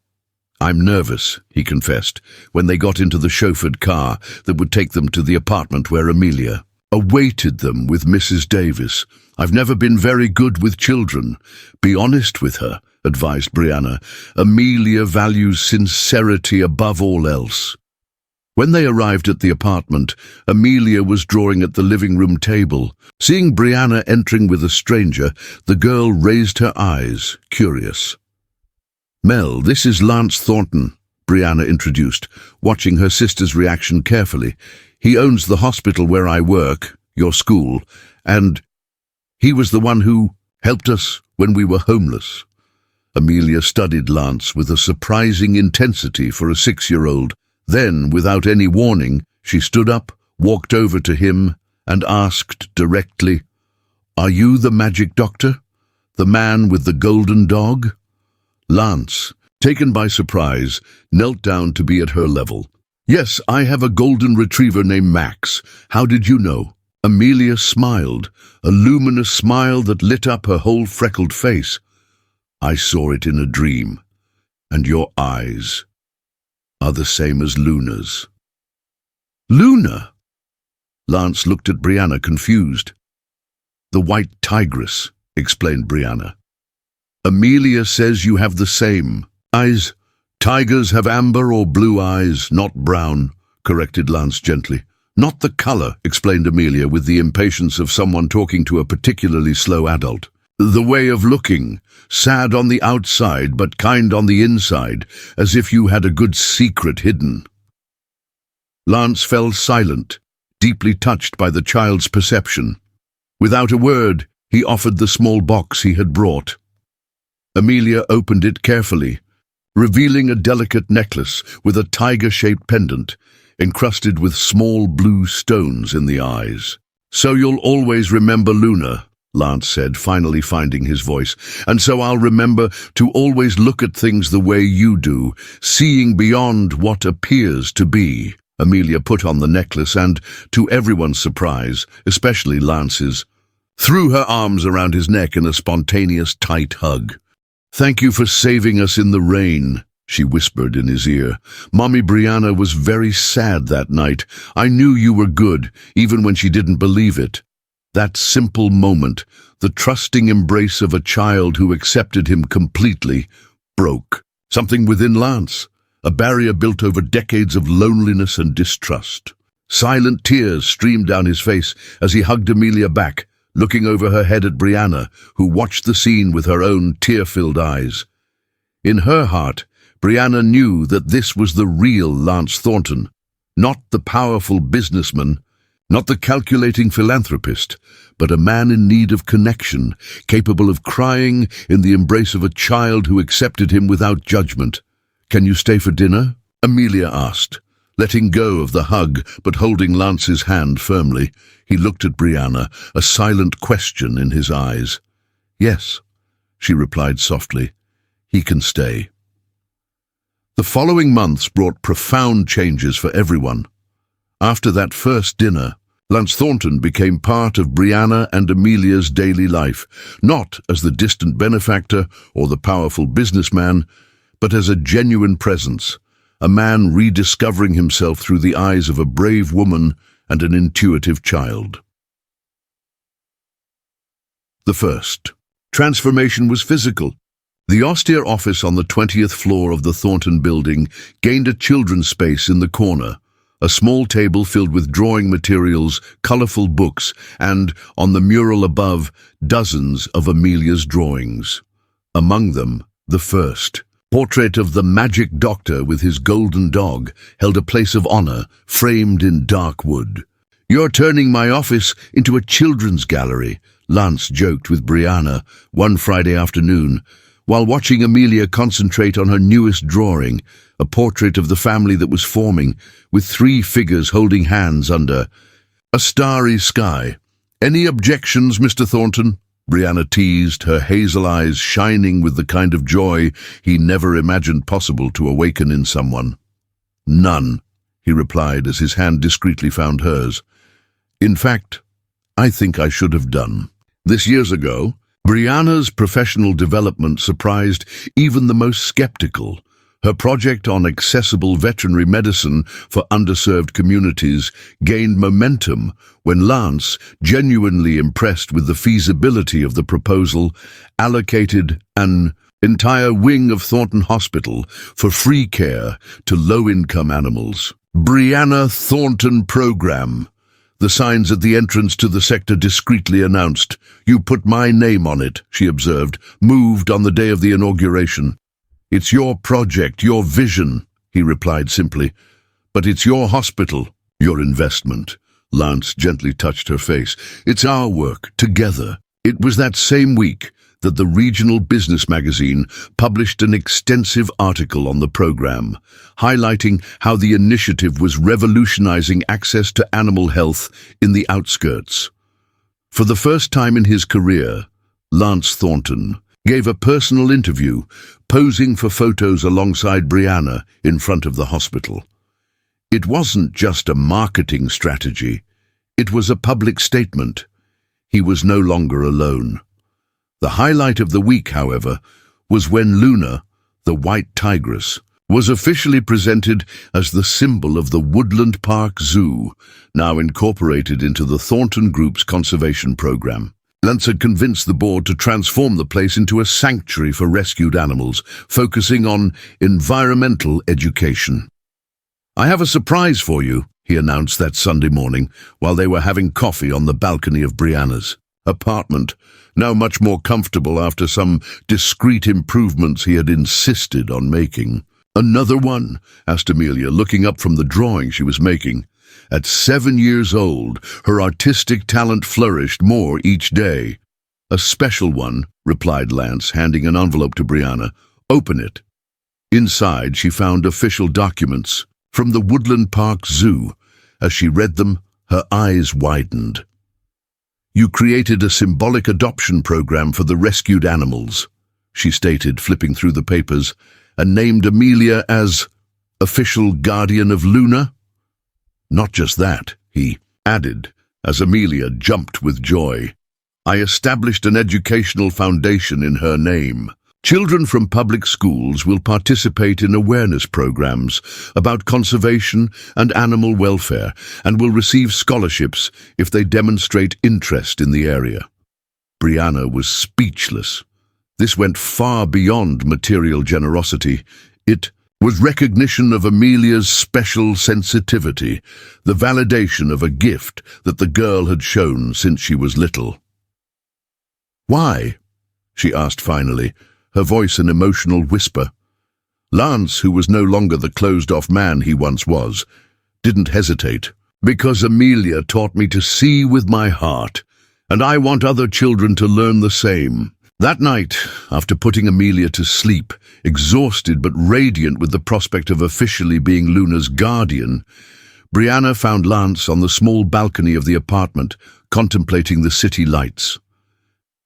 I'm nervous, he confessed, when they got into the chauffeured car that would take them to the apartment where Amelia awaited them with Mrs. Davis. I've never been very good with children. Be honest with her, advised Brianna. Amelia values sincerity above all else. When they arrived at the apartment, Amelia was drawing at the living room table. Seeing Brianna entering with a stranger, the girl raised her eyes, curious. Mel, this is Lance Thornton, Brianna introduced, watching her sister's reaction carefully. He owns the hospital where I work, your school, and he was the one who helped us when we were homeless. Amelia studied Lance with a surprising intensity for a 6-year-old. Then, without any warning, she stood up, walked over to him, and asked directly, Are you the magic doctor? The man with the golden dog? Lance, taken by surprise, knelt down to be at her level. Yes, I have a golden retriever named Max. How did you know? Amelia smiled, a luminous smile that lit up her whole freckled face. I saw it in a dream, and your eyes are the same as Luna's. Luna? Lance looked at Brianna, confused. The white tigress, explained Brianna. Amelia says you have the same eyes, Tigers have amber or blue eyes, not brown, corrected Lance gently. Not the color, explained Amelia with the impatience of someone talking to a particularly slow adult. The way of looking, sad on the outside but kind on the inside, as if you had a good secret hidden. Lance fell silent, deeply touched by the child's perception. Without a word, he offered the small box he had brought. Amelia opened it carefully, revealing a delicate necklace with a tiger-shaped pendant, encrusted with small blue stones in the eyes. "So you'll always remember Luna," Lance said, finally finding his voice. "And so I'll remember to always look at things the way you do, seeing beyond what appears to be." Amelia put on the necklace and, to everyone's surprise, especially Lance's, threw her arms around his neck in a spontaneous tight hug. "Thank you for saving us in the rain," she whispered in his ear. "Mommy Brianna was very sad that night. I knew you were good, even when she didn't believe it." That simple moment, the trusting embrace of a child who accepted him completely, broke something within Lance, a barrier built over decades of loneliness and distrust. Silent tears streamed down his face as he hugged Amelia back, looking over her head at Brianna, who watched the scene with her own tear-filled eyes. In her heart, Brianna knew that this was the real Lance Thornton, not the powerful businessman, not the calculating philanthropist, but a man in need of connection, capable of crying in the embrace of a child who accepted him without judgment. "Can you stay for dinner?" Amelia asked, letting go of the hug but holding Lance's hand firmly. He looked at Brianna, a silent question in his eyes. "Yes," she replied softly. "He can stay." The following months brought profound changes for everyone. After that first dinner, Lance Thornton became part of Brianna and Amelia's daily life, not as the distant benefactor or the powerful businessman, but as a genuine presence, a man rediscovering himself through the eyes of a brave woman and an intuitive child. The first transformation was physical. The austere office on the 20th floor of the Thornton building gained a children's space in the corner, a small table filled with drawing materials, colorful books, and, on the mural above, dozens of Amelia's drawings. Among them, the first portrait of the magic doctor with his golden dog held a place of honor, framed in dark wood. "You're turning my office into a children's gallery," Lance joked with Brianna one Friday afternoon, while watching Amelia concentrate on her newest drawing, a portrait of the family that was forming, with 3 figures holding hands under a starry sky. "Any objections, Mr. Thornton?" Brianna teased, her hazel eyes shining with the kind of joy he never imagined possible to awaken in someone. "None," he replied as his hand discreetly found hers. "In fact, I think I should have done." This years ago, Brianna's professional development surprised even the most skeptical. Her project on accessible veterinary medicine for underserved communities gained momentum when Lance, genuinely impressed with the feasibility of the proposal, allocated an entire wing of Thornton Hospital for free care to low-income animals. Brianna Thornton Program. The signs at the entrance to the sector discreetly announced. "You put my name on it," she observed, moved on the day of the inauguration. "It's your project, your vision," he replied simply. "But it's your hospital, your investment." Lance gently touched her face. "It's our work, together." It was that same week that the regional business magazine published an extensive article on the program, highlighting how the initiative was revolutionizing access to animal health in the outskirts. For the first time in his career, Lance Thornton gave a personal interview, posing for photos alongside Brianna in front of the hospital. It wasn't just a marketing strategy, it was a public statement. He was no longer alone. The highlight of the week, however, was when Luna, the white tigress, was officially presented as the symbol of the Woodland Park Zoo, now incorporated into the Thornton Group's conservation program. Lance had convinced the board to transform the place into a sanctuary for rescued animals, focusing on environmental education. "I have a surprise for you," he announced that Sunday morning while they were having coffee on the balcony of Brianna's apartment, now much more comfortable after some discreet improvements he had insisted on making. "Another one?" asked Amelia, looking up from the drawing she was making. At 7 years old, her artistic talent flourished more each day. "A special one," replied Lance, handing an envelope to Brianna. "Open it." Inside, she found official documents from the Woodland Park Zoo. As she read them, her eyes widened. "You created a symbolic adoption program for the rescued animals," she stated, flipping through the papers, "and named Amelia as official guardian of Luna." "Not just that," he added, as Amelia jumped with joy. "I established an educational foundation in her name. Children from public schools will participate in awareness programs about conservation and animal welfare and will receive scholarships if they demonstrate interest in the area." Brianna was speechless. This went far beyond material generosity. It was recognition of Amelia's special sensitivity, the validation of a gift that the girl had shown since she was little. "Why?" she asked finally, her voice an emotional whisper. Lance, who was no longer the closed-off man he once was, didn't hesitate. "Because Amelia taught me to see with my heart, and I want other children to learn the same." That night, after putting Amelia to sleep, exhausted but radiant with the prospect of officially being Luna's guardian, Brianna found Lance on the small balcony of the apartment, contemplating the city lights.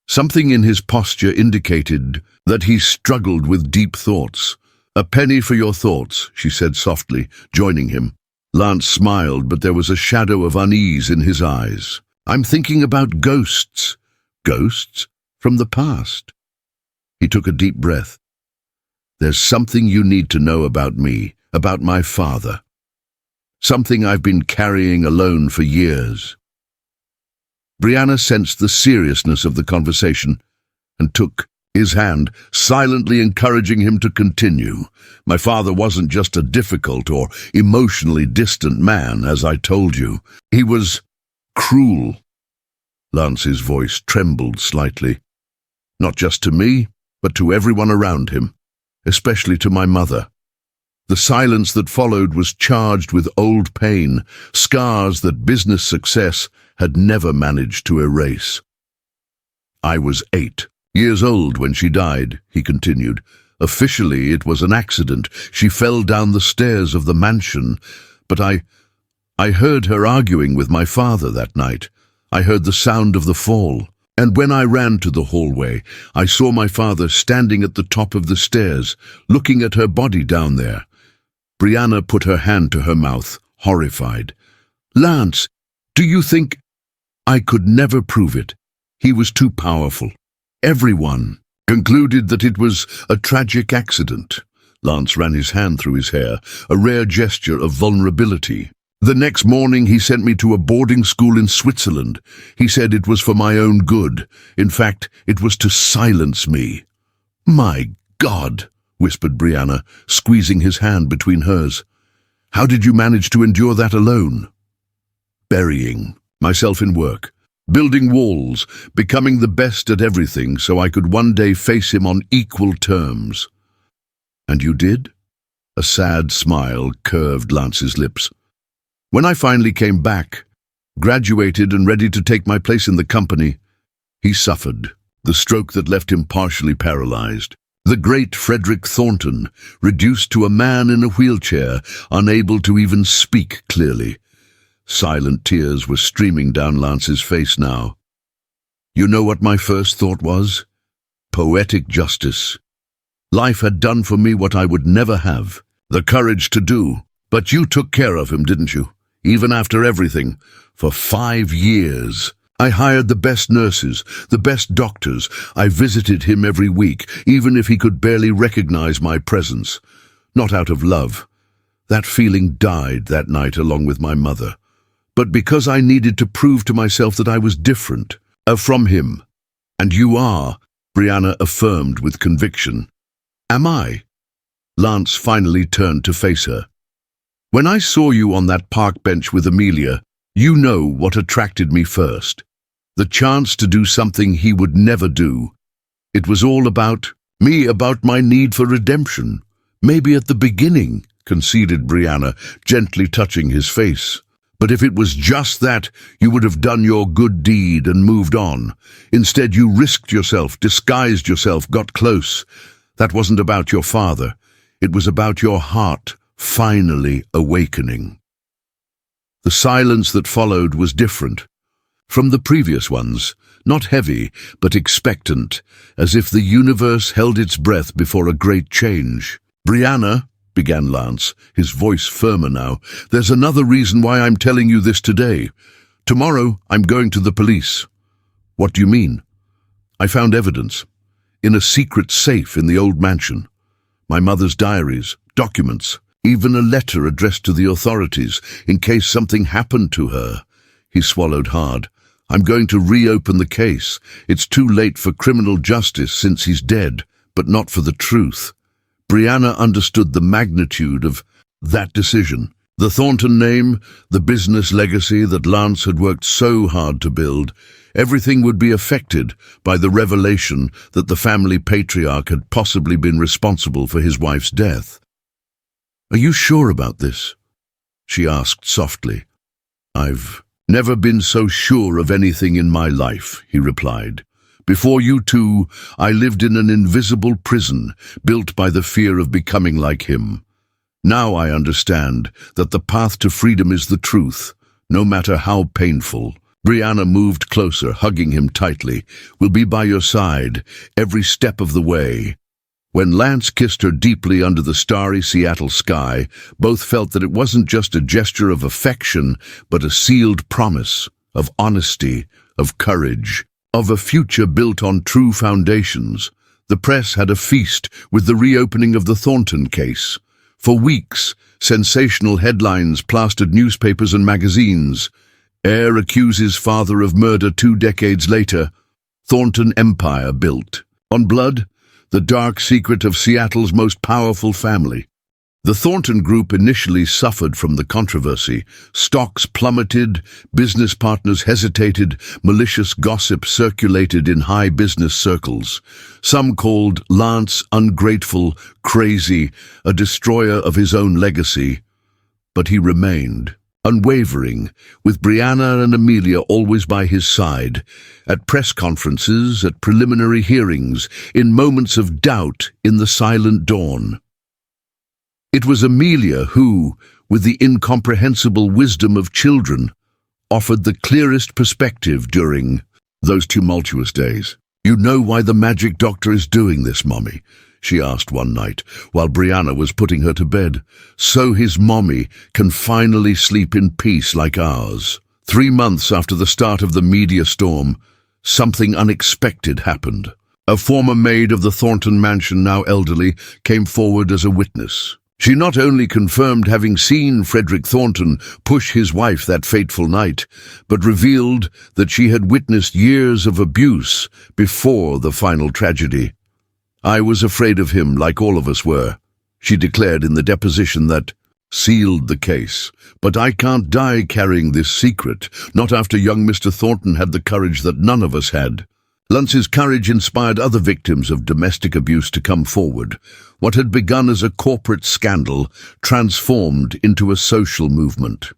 Something in his posture indicated that he struggled with deep thoughts. "A penny for your thoughts," she said softly, joining him. Lance smiled, but there was a shadow of unease in his eyes. "I'm thinking about ghosts." "Ghosts? From the past?" He took a deep breath. "There's something you need to know about me, about my father. Something I've been carrying alone for years." Brianna sensed the seriousness of the conversation and took his hand, silently encouraging him to continue. "My father wasn't just a difficult or emotionally distant man, as I told you. He was cruel." Lance's voice trembled slightly. "Not just to me, but to everyone around him, especially to my mother." The silence that followed was charged with old pain, scars that business success had never managed to erase. "I was 8 years old when she died," he continued. "Officially, it was an accident. She fell down the stairs of the mansion, but I heard her arguing with my father that night. I heard the sound of the fall. And when I ran to the hallway, I saw my father standing at the top of the stairs, looking at her body down there." Brianna put her hand to her mouth, horrified. "Lance, do you think—" "I could never prove it. He was too powerful. Everyone concluded that it was a tragic accident." Lance ran his hand through his hair, a rare gesture of vulnerability. "The next morning he sent me to a boarding school in Switzerland. He said it was for my own good. In fact, it was to silence me." "My God," whispered Brianna, squeezing his hand between hers. "How did you manage to endure that alone?" "Burying myself in work, building walls, becoming the best at everything so I could one day face him on equal terms." "And you did?" A sad smile curved Lance's lips. "When I finally came back, graduated and ready to take my place in the company, he suffered, the stroke that left him partially paralyzed. The great Frederick Thornton, reduced to a man in a wheelchair, unable to even speak clearly." Silent tears were streaming down Lance's face now. "You know what my first thought was? Poetic justice. Life had done for me what I would never have, the courage to do. But you took care of him, didn't you? Even after everything. For 5 years. I hired the best nurses, the best doctors. I visited him every week, even if he could barely recognize my presence. Not out of love. That feeling died that night along with my mother. But because I needed to prove to myself that I was different. From him. And you are, Brianna affirmed with conviction. Am I? Lance finally turned to face her. When I saw you on that park bench with Amelia, you know what attracted me first. The chance to do something he would never do. It was all about me, about my need for redemption. Maybe at the beginning, conceded Brianna, gently touching his face. But if it was just that, you would have done your good deed and moved on. Instead, you risked yourself, disguised yourself, got close. That wasn't about your father. It was about your heart finally awakening. The silence that followed was different from the previous ones, not heavy, but expectant, as if the universe held its breath before a great change. Brianna, began Lance, his voice firmer now, there's another reason why I'm telling you this today. Tomorrow, I'm going to the police. What do you mean? I found evidence. In a secret safe in the old mansion. My mother's diaries, documents, even a letter addressed to the authorities, in case something happened to her. He swallowed hard. I'm going to reopen the case. It's too late for criminal justice since he's dead, but not for the truth. Brianna understood the magnitude of that decision. The Thornton name, the business legacy that Lance had worked so hard to build, everything would be affected by the revelation that the family patriarch had possibly been responsible for his wife's death. Are you sure about this? She asked softly. I've never been so sure of anything in my life, he replied. Before you two, I lived in an invisible prison built by the fear of becoming like him. Now I understand that the path to freedom is the truth, no matter how painful. Brianna moved closer, hugging him tightly. We'll be by your side, every step of the way. When Lance kissed her deeply under the starry Seattle sky, both felt that it wasn't just a gesture of affection, but a sealed promise of honesty, of courage, of a future built on true foundations. The press had a feast with the reopening of the Thornton case. For weeks, sensational headlines plastered newspapers and magazines. Heir accuses father of murder 2 decades later. Thornton empire built. On blood, the dark secret of Seattle's most powerful family. The Thornton Group initially suffered from the controversy. Stocks plummeted, business partners hesitated, malicious gossip circulated in high business circles. Some called Lance ungrateful, crazy, a destroyer of his own legacy. But he remained, unwavering, with Brianna and Amelia always by his side, at press conferences, at preliminary hearings, in moments of doubt in the silent dawn. It was Amelia who, with the incomprehensible wisdom of children, offered the clearest perspective during those tumultuous days. You know why the magic doctor is doing this, Mommy? She asked one night, while Brianna was putting her to bed. So his mommy can finally sleep in peace like ours. 3 months after the start of the media storm, something unexpected happened. A former maid of the Thornton mansion, now elderly, came forward as a witness. She not only confirmed having seen Frederick Thornton push his wife that fateful night, but revealed that she had witnessed years of abuse before the final tragedy. I was afraid of him, like all of us were, she declared in the deposition that sealed the case. But I can't die carrying this secret, not after young Mr. Thornton had the courage that none of us had. Lance's courage inspired other victims of domestic abuse to come forward. What had begun as a corporate scandal transformed into a social movement.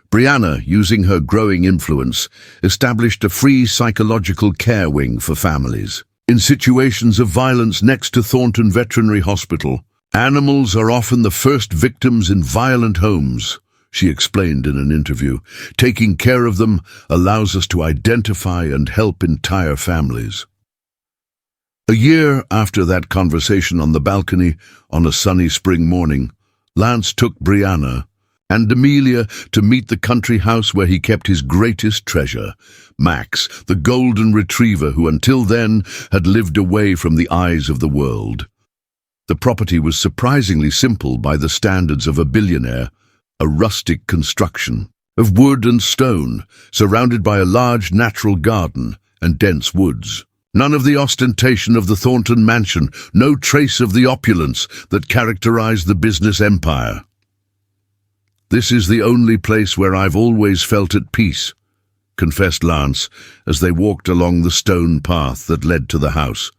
Brianna, using her growing influence, established a free psychological care wing for families. In situations of violence next to Thornton Veterinary Hospital, animals are often the first victims in violent homes, she explained in an interview. Taking care of them allows us to identify and help entire families. A year after that conversation on the balcony on a sunny spring morning, Lance took Brianna and Amelia to meet the country house where he kept his greatest treasure, Max, the golden retriever who until then had lived away from the eyes of the world. The property was surprisingly simple by the standards of a billionaire, a rustic construction of wood and stone, surrounded by a large natural garden and dense woods. None of the ostentation of the Thornton mansion, no trace of the opulence that characterized the business empire. "This is the only place where I've always felt at peace," confessed Lance as they walked along the stone path that led to the house.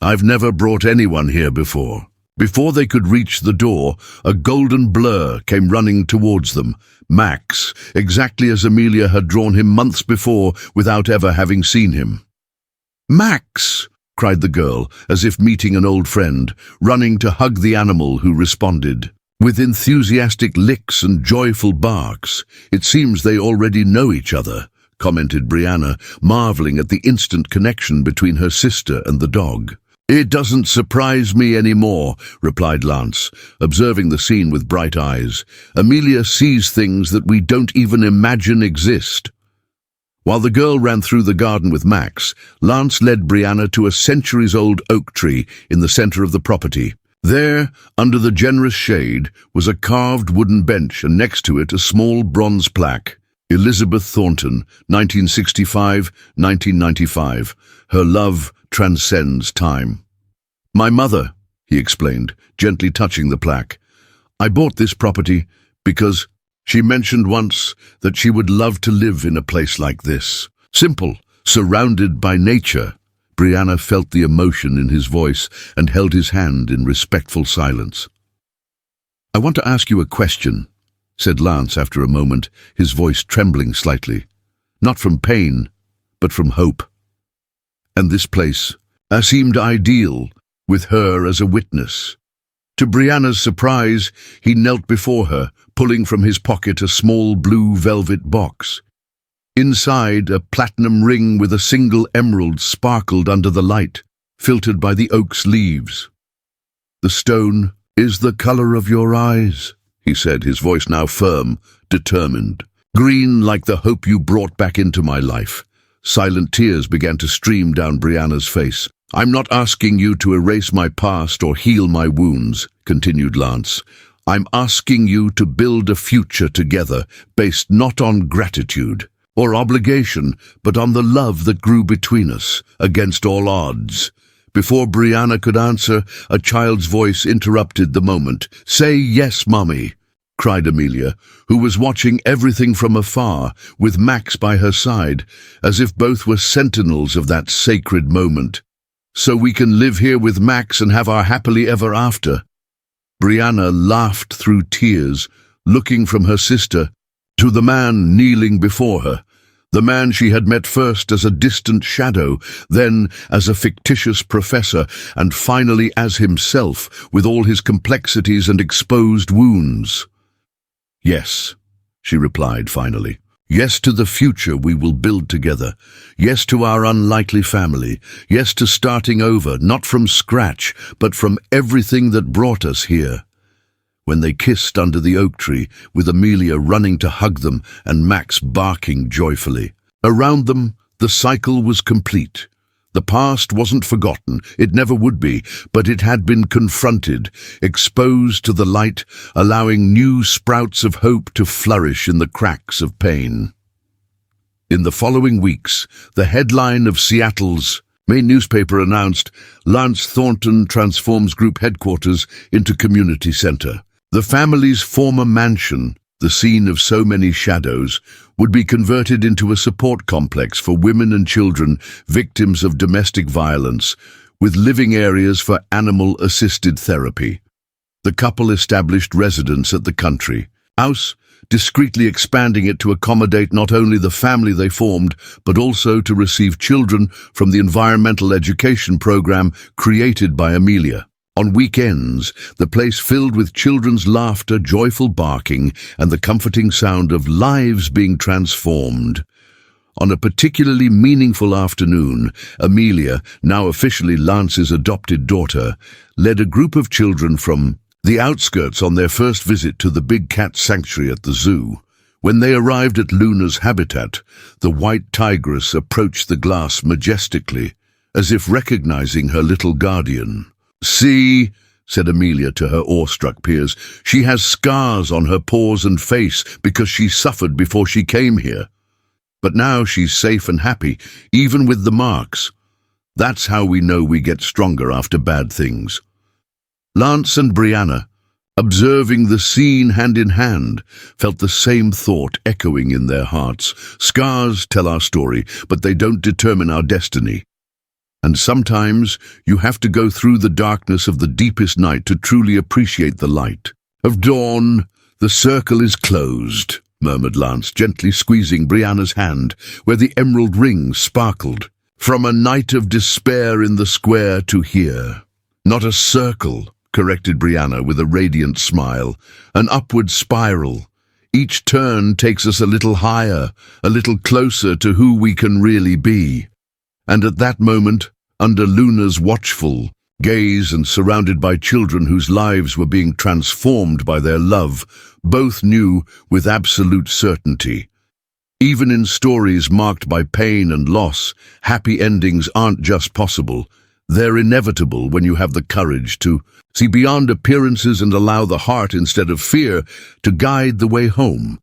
"I've never brought anyone here before." Before they could reach the door, a golden blur came running towards them. Max, exactly as Amelia had drawn him months before without ever having seen him. "Max!" cried the girl, as if meeting an old friend, running to hug the animal who responded with enthusiastic licks and joyful barks. "It seems they already know each other," commented Brianna, marveling at the instant connection between her sister and the dog. "It doesn't surprise me anymore," replied Lance, observing the scene with bright eyes. "Amelia sees things that we don't even imagine exist." While the girl ran through the garden with Max, Lance led Brianna to a centuries-old oak tree in the center of the property. There, under the generous shade, was a carved wooden bench, and next to it a small bronze plaque. "Elizabeth Thornton, 1965–1995. Her love transcends time." "My mother," he explained, gently touching the plaque. "I bought this property because she mentioned once that she would love to live in a place like this. Simple, surrounded by nature." Brianna felt the emotion in his voice and held his hand in respectful silence. "I want to ask you a question," said Lance after a moment, his voice trembling slightly. "Not from pain, but from hope. And this place seemed ideal, with her as a witness." To Brianna's surprise, he knelt before her, pulling from his pocket a small blue velvet box. Inside, a platinum ring with a single emerald sparkled under the light, filtered by the oak's leaves. "The stone is the color of your eyes," he said, his voice now firm, determined. "Green like the hope you brought back into my life." Silent tears began to stream down Brianna's face. "I'm not asking you to erase my past or heal my wounds," continued Lance. "I'm asking you to build a future together, based not on gratitude or obligation, but on the love that grew between us, against all odds." Before Brianna could answer, a child's voice interrupted the moment. "Say yes, Mommy," cried Amelia, who was watching everything from afar, with Max by her side, as if both were sentinels of that sacred moment. "So we can live here with Max and have our happily ever after." Brianna laughed through tears, looking from her sister to the man kneeling before her, the man she had met first as a distant shadow, then as a fictitious professor, and finally as himself, with all his complexities and exposed wounds. "Yes," she replied finally. "Yes to the future we will build together. Yes to our unlikely family. Yes to starting over, not from scratch, but from everything that brought us here." When they kissed under the oak tree, with Amelia running to hug them and Max barking joyfully. Around them, the cycle was complete. The past wasn't forgotten, it never would be, but it had been confronted, exposed to the light, allowing new sprouts of hope to flourish in the cracks of pain. In the following weeks, the headline of Seattle's main newspaper announced, "Lance Thornton transforms group headquarters into community center." The family's former mansion, the scene of so many shadows, would be converted into a support complex for women and children victims of domestic violence, with living areas for animal-assisted therapy. The couple established residence at the country house, discreetly expanding it to accommodate not only the family they formed, but also to receive children from the environmental education program created by Amelia. On weekends, the place filled with children's laughter, joyful barking, and the comforting sound of lives being transformed. On a particularly meaningful afternoon, Amelia, now officially Lance's adopted daughter, led a group of children from the outskirts on their first visit to the big cat sanctuary at the zoo. When they arrived at Luna's habitat, the white tigress approached the glass majestically, as if recognizing her little guardian. "See," said Amelia to her awestruck peers, "she has scars on her paws and face because she suffered before she came here." But now she's safe and happy, even with the marks. That's how we know we get stronger after bad things. Lance and Brianna, observing the scene hand in hand, felt the same thought echoing in their hearts. Scars tell our story, but they don't determine our destiny. And sometimes you have to go through the darkness of the deepest night to truly appreciate the light of dawn. The circle is closed, murmured Lance, gently squeezing Brianna's hand, where the emerald ring sparkled. From a night of despair in the square to here. Not a circle, corrected Brianna with a radiant smile. An upward spiral. Each turn takes us a little higher, a little closer to who we can really be. And at that moment, under Luna's watchful gaze and surrounded by children whose lives were being transformed by their love, both knew with absolute certainty. Even in stories marked by pain and loss, happy endings aren't just possible. They're inevitable when you have the courage to see beyond appearances and allow the heart, instead of fear, to guide the way home.